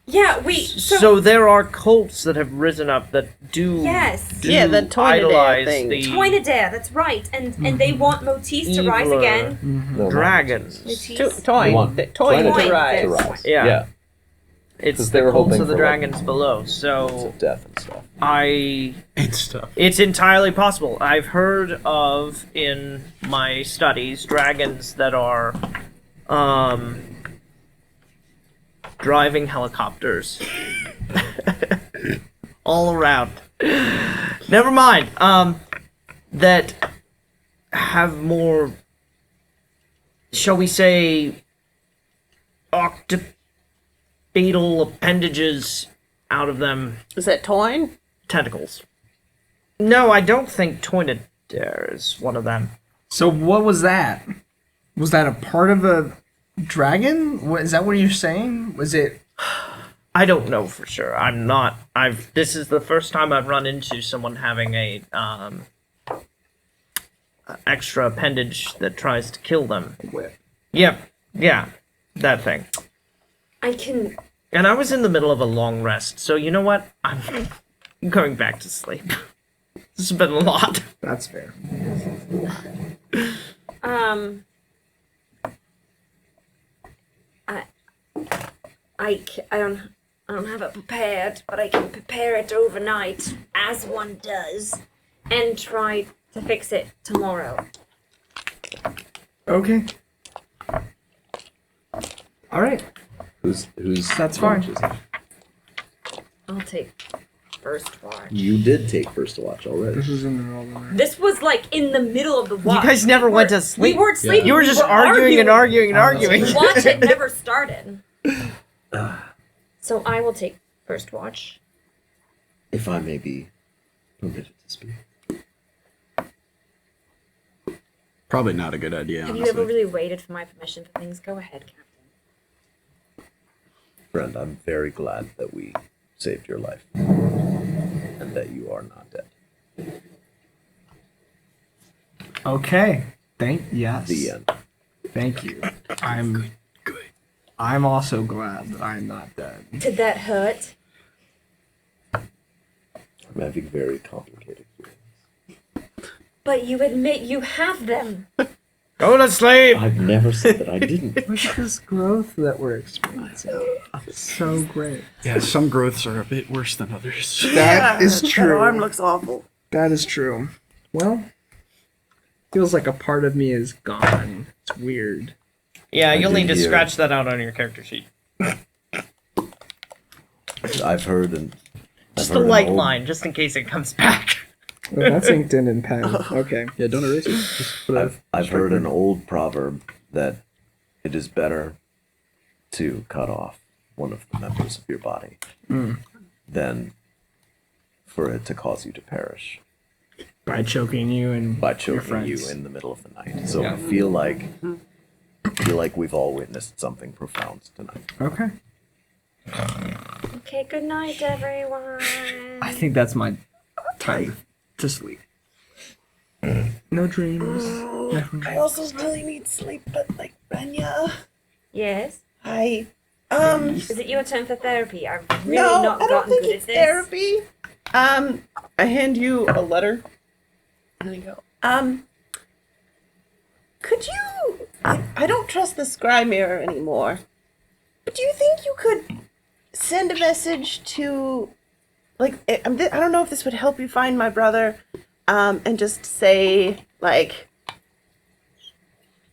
Yeah, so there are cults that have risen up that do yes. do Yeah, the Toynadare idolize thing. the Toynadare, that's right, and they want Motis to rise Eviler. again. No, dragons. Motis. Toyn. One. Toyn Toyn to to rise. rise. Yeah. Yeah. It's 'Cause the they were cults hoping of the for, like, dragons below. It's So of death and stuff. and stuff. it's entirely possible. I've heard of in my studies dragons that are driving helicopters all around. Never mind. that have more, shall we say, octopadal appendages out of them. Is that Toyn? Tentacles. No, I don't think Toynadare is one of them. So what was that? Was that a part of a dragon? Is that what you're saying? Was it? I don't know for sure. I'm not. This is the first time I've run into someone having a extra appendage that tries to kill them. Whip. Yep. Yeah. That thing. I can. And I was in the middle of a long rest, so you know what? I'm going back to sleep. This has been a lot. That's fair. I don't have it prepared, but I can prepare it overnight, as one does, and try to fix it tomorrow. Okay. All right. Who's That's fine. watch is it? I'll take first watch. You did take first watch already. This was in the middle of the night. This was like in the middle of the watch. You guys never We went weren't- to sleep. We weren't sleeping. You were we just arguing and arguing and arguing. The watch had never started. So I will take first watch. If I may be permitted to speak. Probably not a good idea, Have you honestly. ever really waited for my permission for things? Go ahead, Captain. Friend, I'm very glad that we saved your life. And that you are not dead. Okay. Yes. The end. Thank you. Good. I'm also glad that I'm not dead. Did that hurt? I'm having very complicated feelings. But you admit you have them. Go to sleep. I've never said that I didn't. Look at this growth that we're experiencing. It's so great. Yeah, some growths are a bit worse than others. That is That true. arm looks awful. That is true. Well, feels like a part of me is gone. It's weird. Yeah, you'll did need to hear. scratch that out on your character sheet. I've heard and Just I've a heard an light old- line, just in case it comes back. Oh, that's inked in pen. Okay. Yeah, don't erase it. Just put I've heard an old proverb that it is better to cut off one of the members of your body than for it to cause you to perish By choking you and by your choking you friends. in the middle of the night. So Yeah. I feel like we've all witnessed something profound tonight. Okay. Okay, good night, everyone. I think that's my time to sleep. No dreams. I also really need sleep, but like Renya, Yes? I Is it your turn for therapy? I've really no, not I don't gotten think good it's at this. therapy. I hand you a letter, and I go, could you? I don't trust the scry mirror anymore. But do you think you could send a message to, like, I don't know if this would help you find my brother, and just say, like,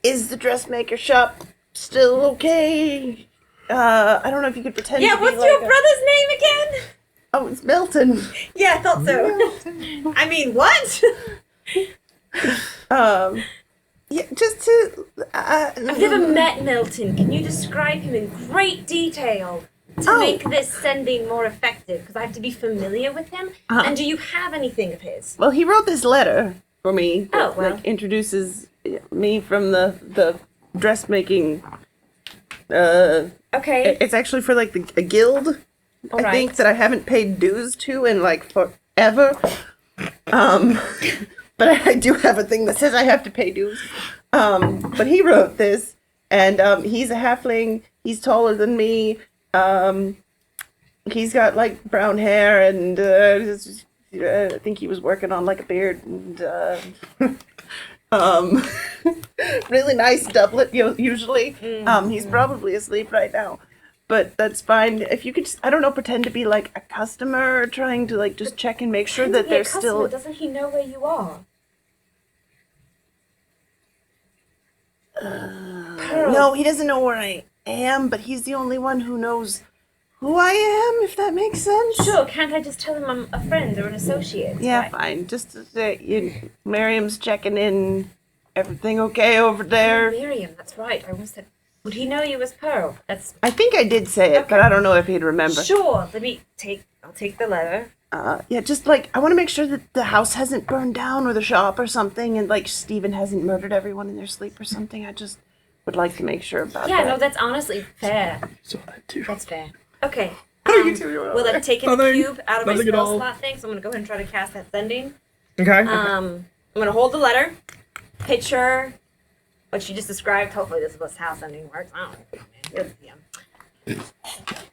is the dressmaker shop still okay? I don't know if you could pretend Yeah, to be what's like your a- brother name again? Oh, it's Milton. Yeah, I thought so. I mean, what? Yeah, just to. I've never met Milton. Can you describe him in great detail to Oh. make this sending more effective? Because I have to be familiar with him. And do you have anything of his? Well, he wrote this letter for me. Oh, that, well. like, introduces me from the dressmaking. Okay. It's actually for like a guild. All I right. think that I haven't paid dues to in like forever. But I do have a thing that says I have to pay dues. But he wrote this, and he's a halfling. He's taller than me. He's got like brown hair, and I think he was working on like a beard, and really nice doublet. Usually, he's probably asleep right now. But that's fine. If you could, just, I don't know, pretend to be like a customer, trying to like just check and make sure that they're still. Doesn't he know where you are? No, he doesn't know where I am, but he's the only one who knows who I am, if that makes sense? Sure, can't I just tell him I'm a friend or an associate? Yeah, Right. fine. Just to say, Miriam's checking in. Everything okay over Oh, there? Miriam, that's right. I almost said, would he know you as Pearl? That's I think I did say it, but I don't know if he'd remember. sure. I'll take the letter. Yeah, just like, I want to make sure that the house hasn't burned down or the shop or something, and like Stephen hasn't murdered everyone in their sleep or something. I just would like to make sure about Yeah, that. no, that's honestly fair. So that too. That's fair. Okay. Well, Well, I've taken the Nothing. cube out of my Nothing at spell all. slot thing, so I'm gonna go ahead and try to cast that sending. Okay. I'm gonna hold the letter, picture what you just described. Hopefully, this is what how sending works. I don't know, man. You're the DM.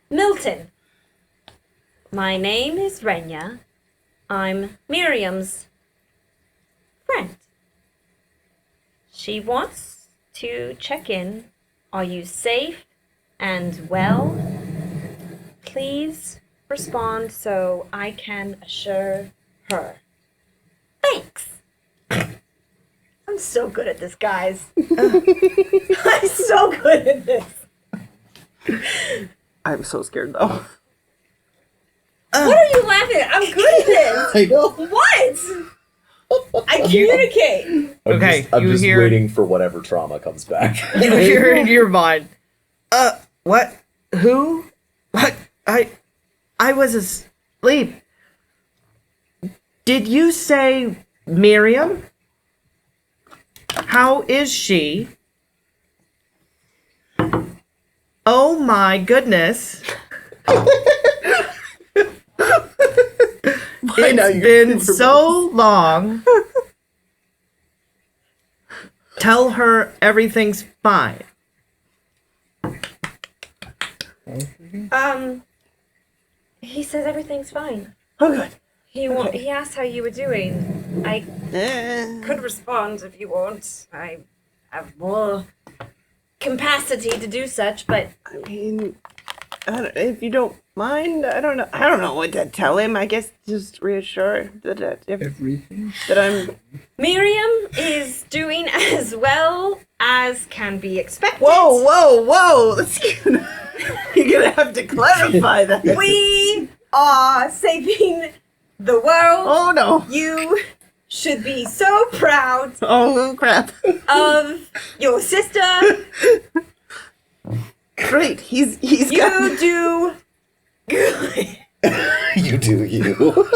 Milton. My name is Renya. I'm Miriam's friend. She wants to check in. Are you safe and well? Please respond so I can assure her. Thanks. I'm so good at this, guys. I'm so good at this. I'm so scared though. What are you laughing at? I'm good at this. I know. What? I communicate. Okay, I'm you just hear- waiting for whatever trauma comes back. You hear in your mind, what? Who? What? I was asleep. Did you say Miriam? How is she? Oh my goodness. It's been so long. Tell her everything's fine. He says everything's fine. Oh, good. He asked how you were doing. I could respond if you want. I have more capacity to do such, but I mean, if you don't mind, I don't know what to tell him. I guess just reassure that Everything. that I'm. Miriam is doing as well as can be expected. Whoa! You're gonna have to clarify that. We are saving the world. Oh no! You should be so proud Oh crap! of your sister. Great, he's You got. do good. You do you.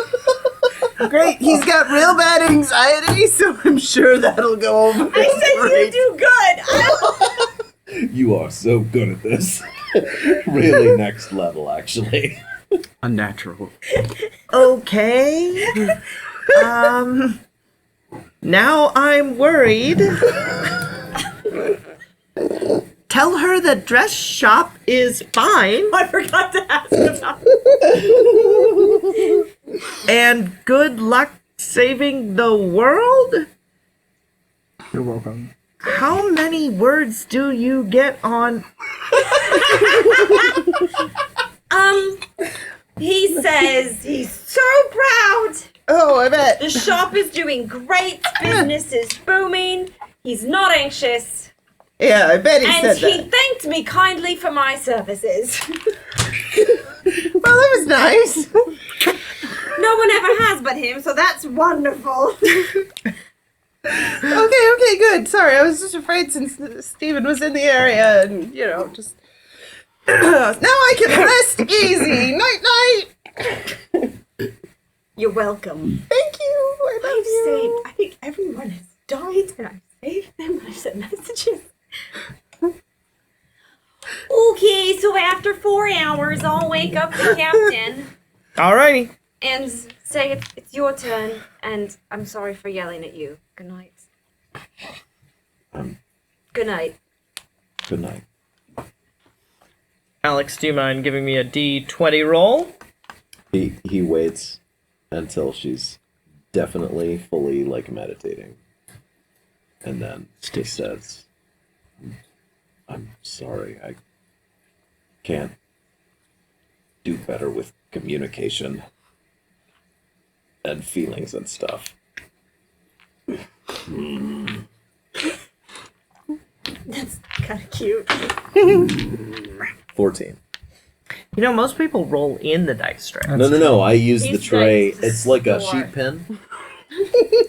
Great, he's got real bad anxiety, so I'm sure that'll go over. I said great. you do good. You are so good at this. Really next level, actually. Unnatural. Okay. Now I'm worried. Tell her the dress shop is fine I forgot to ask about. and good luck saving the world. You're welcome. How many words do you get on? He says he's so proud. Oh, I bet. The shop is doing great. Business is booming. He's not anxious. Yeah, I bet he And said he that. thanked me kindly for my services. Well, that was nice. No one ever has but him, so that's wonderful. Okay, good. Sorry, I was just afraid since Stephen was in the area and, just... now I can rest easy. Night. You're welcome. Thank you. I love you. I think everyone has died, and I've saved them, and I've sent messages. Okay, so after 4 hours, I'll wake up the captain Alrighty. and say it's your turn, and I'm sorry for yelling at you. Good night. Good night. Good night. Alex, do you mind giving me a D20 roll? He waits until she's definitely fully meditating. And then he says, I'm sorry, I can't do better with communication and feelings and stuff. That's kind of cute. 14. You know, most people roll in the dice tray. No. I use the These tray. dice It's like a store. sheet pen.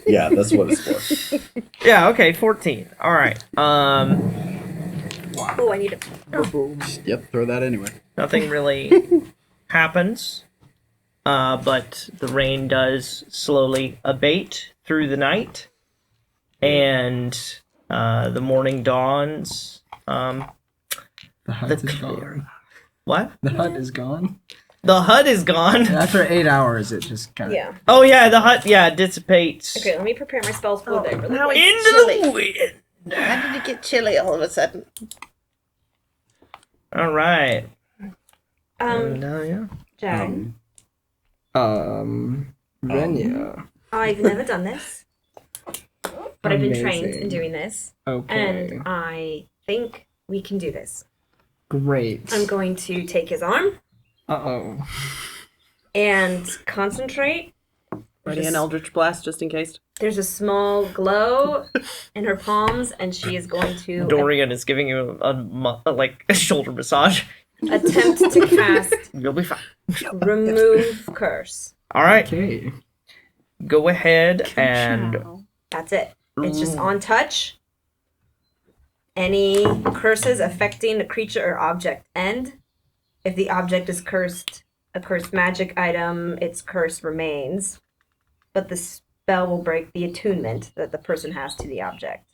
Yeah, that's what it's for. Yeah, okay, 14. All right. Oh, I need a. Yep, throw that anyway. Nothing really happens, but the rain does slowly abate through the night, and the morning dawns. The hut is gone. What? The hut is gone. The hut is gone. After 8 hours, it just kind of. Yeah. Oh yeah, the hut dissipates Okay, let me prepare my spells for the day. Really now quick. it's into the chilly. wind. How did it get chilly all of a sudden? All right. Um, Yeah. Jaren, Renya. I've never done this, but I've been trained in Amazing. doing this, Okay. and I think we can do this. Great. I'm going to take his arm Uh-oh. and concentrate. Ready an Eldritch Blast just in case? There's a small glow in her palms, and she is going to Dorian is giving you a shoulder massage. attempt to cast You'll be fine. Remove Curse. All right. Okay. Go ahead and That's it. It's just on touch. Any curses affecting the creature or object end. If the object is cursed, a cursed magic item, its curse remains. But the spell will break the attunement that the person has to the object.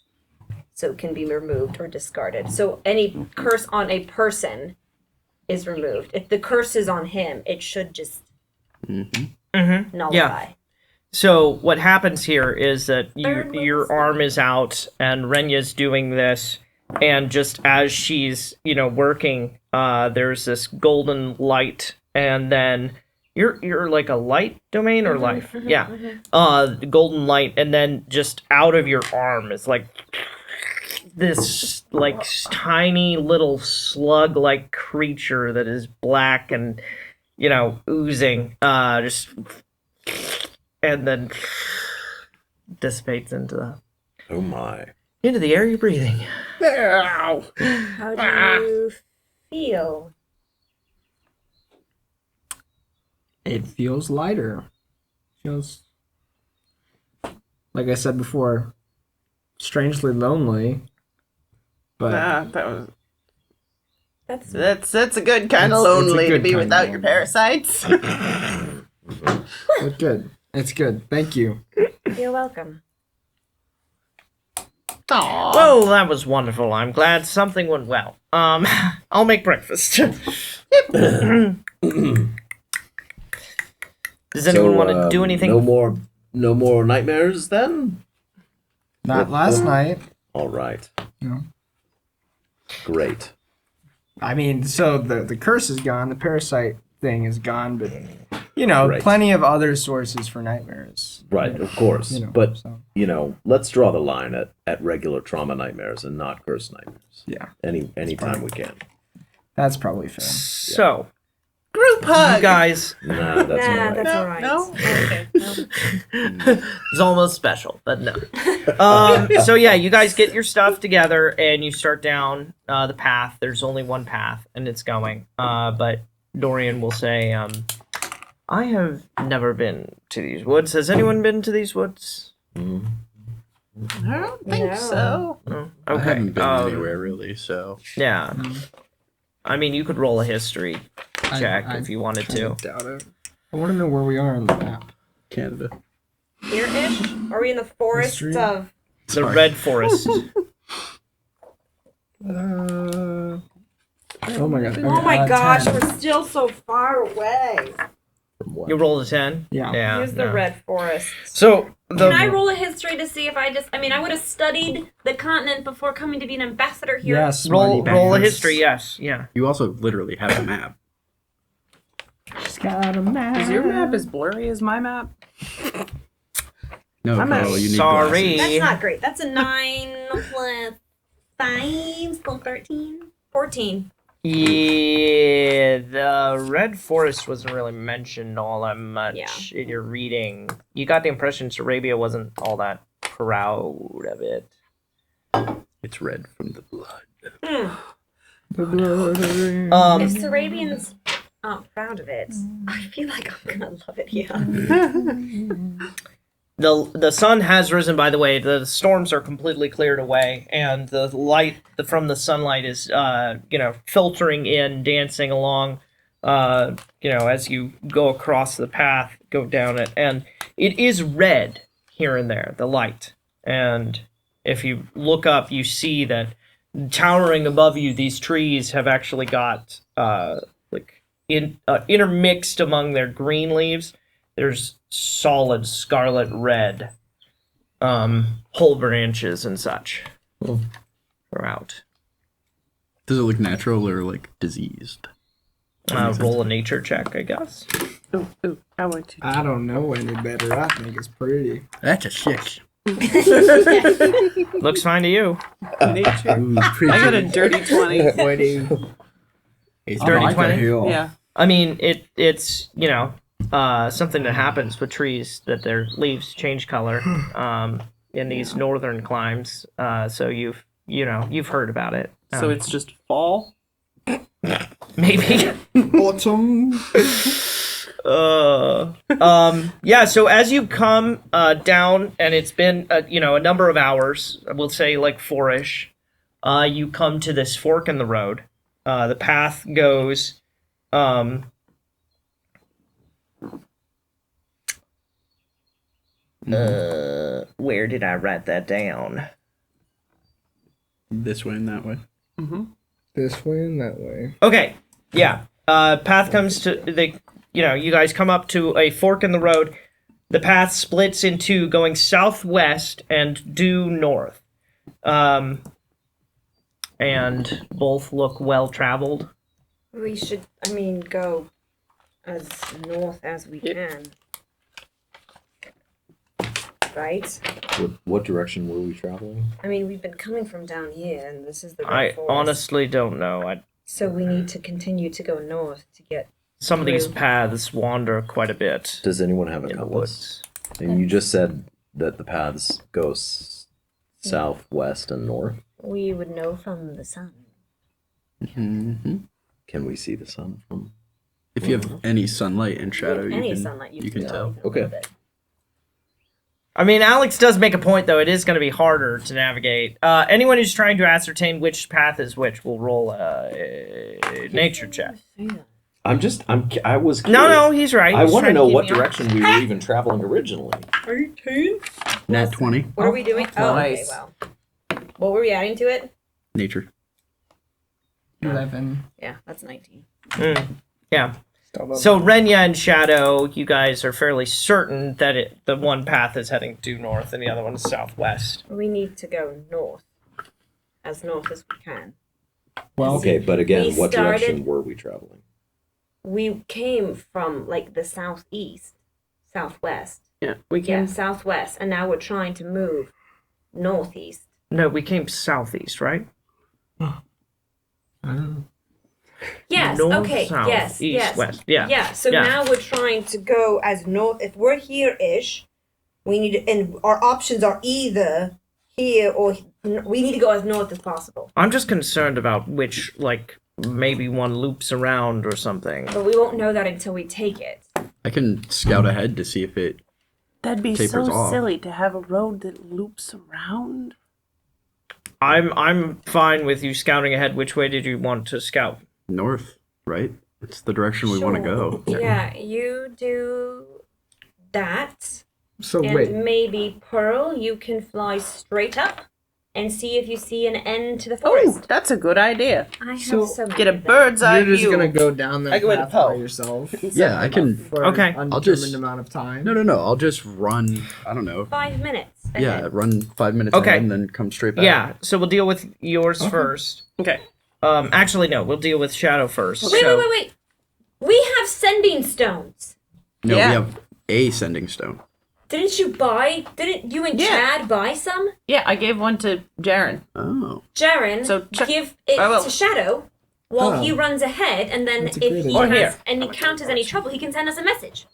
So it can be removed or discarded. So any curse on a person is removed. If the curse is on him, it should just nullify. Yeah. So what happens here is that your arm is out and Renya's doing this, and just as she's working, there's this golden light, and then you're like a light domain or life, the golden light, and then just out of your arm is like this like tiny little slug-like creature that is black and oozing, just. And then dissipates into Oh my. the air you're breathing. How do you feel? It feels lighter. Feels, like I said before, strangely lonely. But That's That's a good kind of It's a lonely to good be kind without of your lonely. parasites. it's good. It's good. Thank you. You're welcome. Aww. Well, that was wonderful. I'm glad something went well. I'll make breakfast. Does anyone want to do anything? No more nightmares then? Not last night. All right. No. Great. I mean, so the curse is gone, the parasite thing is gone, but Right. plenty of other sources for nightmares. Right, of course. But so, let's draw the line at regular trauma nightmares and not cursed nightmares. yeah, Anytime we can. that's probably fair. So, Group hug. you guys, Nah, that's all right. That's all right. No. Okay. it's almost special, but no. So yeah, you guys get your stuff together and you start down the path. There's only one path, and it's going. But Dorian will say, I have never been to these woods. Has anyone been to these woods? I don't think No. so. No? I Okay. haven't been anywhere really, so Yeah. I mean, you could roll a history check if you wanted to. Doubt it. I want to know where we are on the map. Canada. Here-ish? Are we in the forests History? of... The Red Forest. Oh my god. Oh my gosh, 10. we're still so far away. From what? You rolled a 10? Yeah. Yeah. Here's the no. red forest. So, Can I roll a history to see if I would have studied the continent before coming to be an ambassador here? Yes. roll a Marty history, yes. Yeah. you also literally have a map. She's got a map. Is your map as blurry as my map? No, I'm girl, you need sorry. glasses. That's not great. That's a 9 plus 5, still 13. 14. Yeah, the Red Forest wasn't really mentioned all that much Yeah. in your reading. You got the impression Sarabia wasn't all that proud of it. It's red from the blood. Hmm. The blood. If Sarabians aren't proud of it, I feel like I'm gonna love it here. The sun has risen, by the way. The storms are completely cleared away, and the light from the sunlight is, filtering in, dancing along, as you go across the path, go down it. And it is red here and there, the light. And if you look up, you see that towering above you, these trees have actually got, intermixed among their green leaves, there's solid scarlet red whole branches and such throughout. Does it look natural or like diseased? Roll a nature check, I guess. Ooh, I want to. I don't know any better. I think it's pretty. That's a 6. Looks fine to you. Nature. Pretty. I got a dirty 20. It's dirty 20? Yeah. I mean, it's something that happens with trees, that their leaves change color in these northern climes. So you've heard about it. So it's just fall? Maybe. Autumn. So as you come down, and it's been a number of hours, we'll say like 4-ish, you come to this fork in the road. The path goes where did I write that down? This way and that way. This way and that way. Okay, yeah. Path comes to you guys come up to a fork in the road. The path splits into going southwest and due north. And both look well traveled. We should, go as north as we can. Right? What direction were we traveling? We've been coming from down here, and this is the red I forest. honestly don't know. So we need to continue to go north to get... Some of these Through. paths wander quite a bit Does anyone have a in the compass? woods. And you just said that the paths go south, west, and north. We would know from the sun. Mm-hmm. Can we see the sun from? If you have any sunlight and shadow, Any you can, sunlight you can tell. Okay. I mean, Alex does make a point, though. It is going to be harder to navigate. Anyone who's trying to ascertain which path is which will roll a nature check. I was. No, curious. he's right. I He's want to trying know keep what me honest. direction we were even traveling originally. 18? Nat 20. What are we doing? Oh, okay, Nice. well. What were we adding to it? Nature. 11. Yeah, that's 19. Yeah. So Renya and Shadow, you guys are fairly certain that the one path is heading due north and the other one is southwest. We need to go north. As north as we can. Well, Okay, but again, We what started- direction were we traveling? We came from, the southeast. Southwest. Yeah, we Yeah, can. southwest. And now we're trying to move northeast. No, we came southeast, right? Yes, North, okay, south, yes, east, yes. west. Yeah. Yeah, so Yeah. now we're trying to go as north. If we're here-ish, we need to, and our options are either here or we need to go as north as possible. I'm just concerned about which, maybe one loops around or something. But we won't know that until we take it. I can scout ahead to see if it. That'd be Tapers so off. silly to have a road that loops around. I'm fine with you scouting ahead. Which way did you want to scout? North, right? It's the direction we want to go. Yeah, you do that. so And wait. maybe, Pearl, you can fly straight up and see if you see an end to the Oh, forest. that's a good idea. I have So, so many Get a of them. bird's eye You're just view. gonna go down that I go into path by Poe. yourself Yeah, I can. for Okay. an I'll just- undetermined amount of time. No. I'll just run. I don't know. 5 minutes. Yeah, ahead. run 5 minutes Okay. ahead and then come straight back. Yeah, so we'll deal with yours first. Okay. Actually, no, we'll deal with Shadow first. Wait, so, wait. We have sending stones. No, Yeah. we have a sending stone. Didn't you and Yeah. Chad buy some? Yeah, I gave one to Jaren. Oh. Jaren, So check- give it I will. to Shadow while Oh. he runs ahead, and then That's a if great he idea. Or here. has and encounters any trouble, he can send us a message.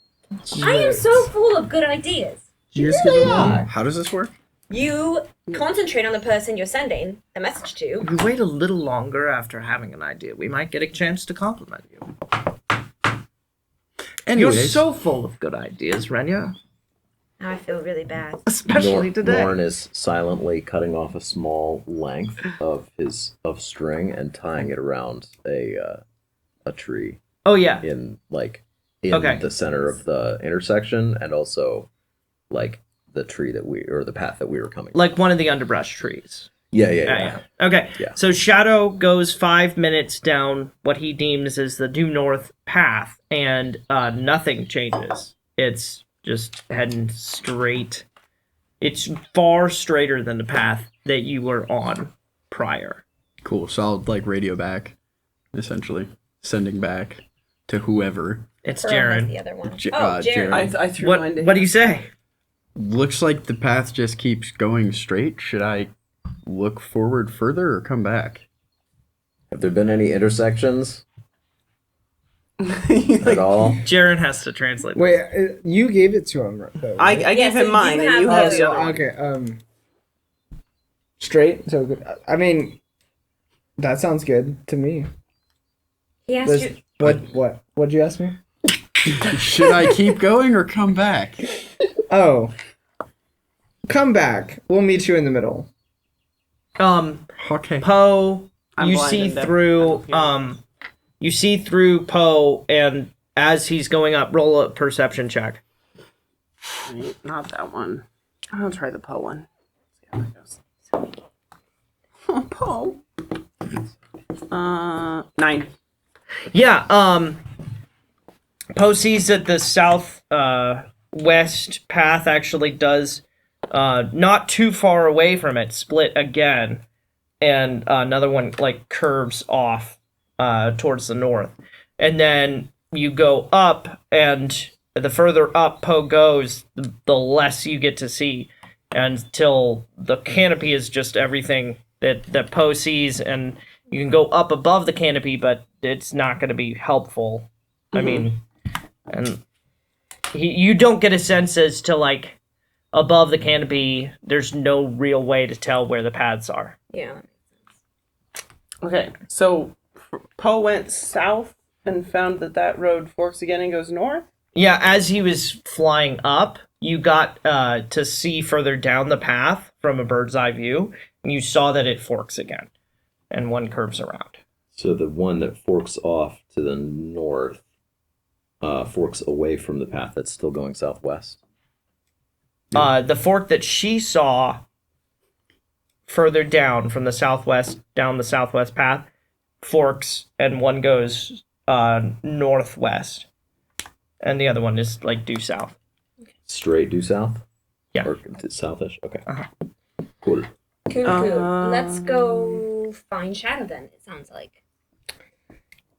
I am so full of good ideas. You just give them one. How does this work? You concentrate on the person you're sending the message to. If we wait a little longer after having an idea, we might get a chance to compliment you. You're Anyways, so full of good ideas, Renya. Now I feel really bad. Especially today. Norn is silently cutting off a small length of string and tying it around a tree Oh yeah. in Okay. the center of the intersection, and also like the path that we were coming. Like one of the underbrush trees. Yeah. Okay. Yeah. So Shadow goes 5 minutes down what he deems as the due north path, and nothing changes. It's just heading straight. It's far straighter than the path that you were on prior. cool. So I'll like radio back, essentially sending back to whoever. It's Pearl has Jaren. the other one. Jaren. Jaren. I threw What mine to do him. you say? Looks like the path just keeps going straight. Should I look forward further or come back? Have there been any intersections at all? Jaren has to translate. Wait, you gave it to him, though. I right? gave so him mine, and you have have the the so, other one. okay. Straight. So good. I mean, that sounds good to me. He asked There's- you. What'd you ask me? Should I keep going or come back? Oh, come back. We'll meet you in the middle. Okay. Poe, I'm you blind see and deaf. I through don't hear. you see through Poe, and as he's going up, roll a perception check. Right, not that one. I'll try the Poe one. See how that goes. Oh, Poe. 9. Yeah, Poe sees that the south west path actually does not too far away from it split again, and another one like curves off towards the north, and then you go up, and the further up Poe goes, the less you get to see, until the canopy is just everything that Poe sees, and you can go up above the canopy, but it's not going to be helpful. I mean, and you don't get a sense as to like above the canopy. There's no real way to tell where the paths are. Yeah. Okay, so Poe went south and found that road forks again and goes north? Yeah, as he was flying up, you got to see further down the path from a bird's eye view, and you saw that it forks again, and one curves around. So the one that forks off to the north forks away from the path that's still going southwest. The fork that she saw further down from the southwest, down the southwest path, forks, and one goes northwest, and the other one is like due south. Straight due south? Yeah. Or southish? Okay. Uh-huh. Cool. Cool. Let's go find Shadow then, it sounds like.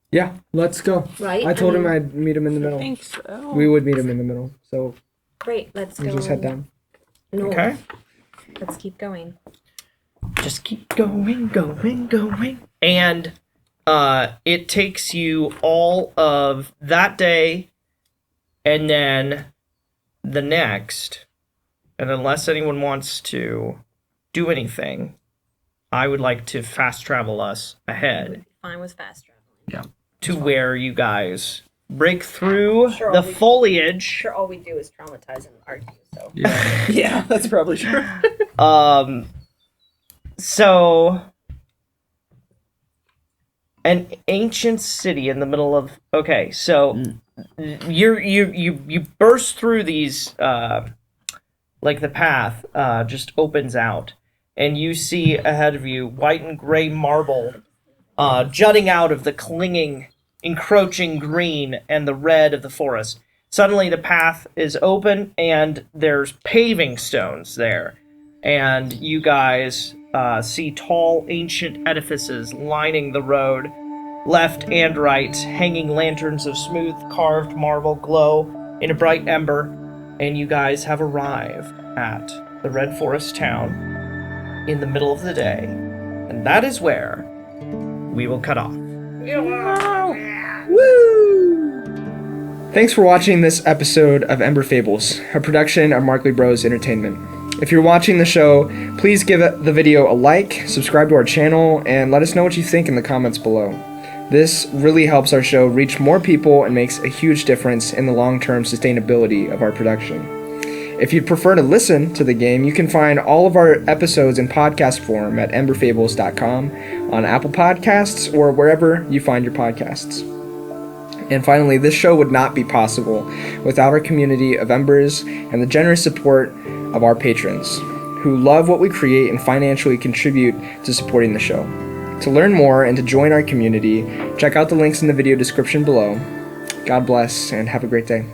Yeah, let's go. Right? I told him I'd meet him in the middle. I think so. We would meet him in the middle. So Great, let's we go. just head down. north. Okay. Let's keep going. Just keep going. And it takes you all of that day and then the next. And unless anyone wants to do anything, I would like to fast travel us ahead Fine with fast traveling. to where you guys break through Sure, the we- foliage. Sure, all we do is traumatize and argue, so. Yeah, that's probably true. So an ancient city in the middle of so you burst through these like the path just opens out, and you see ahead of you white and gray marble jutting out of the clinging, encroaching green and the red of the forest. Suddenly the path is open and there's paving stones there, and you guys see tall ancient edifices lining the road, left and right, hanging lanterns of smooth carved marble glow in a bright ember, and you guys have arrived at the Red Forest town in the middle of the day, and that is where we will cut off. Thanks for watching this episode of Ember Fables, a production of Markley Bros Entertainment. If you're watching the show, please give the video a like, subscribe to our channel, and let us know what you think in the comments below. This really helps our show reach more people and makes a huge difference in the long-term sustainability of our production. If you'd prefer to listen to the game, you can find all of our episodes in podcast form at emberfables.com, on Apple Podcasts, or wherever you find your podcasts. And finally, this show would not be possible without our community of Embers and the generous support of our patrons, who love what we create and financially contribute to supporting the show. To learn more and to join our community, check out the links in the video description below. God bless and have a great day.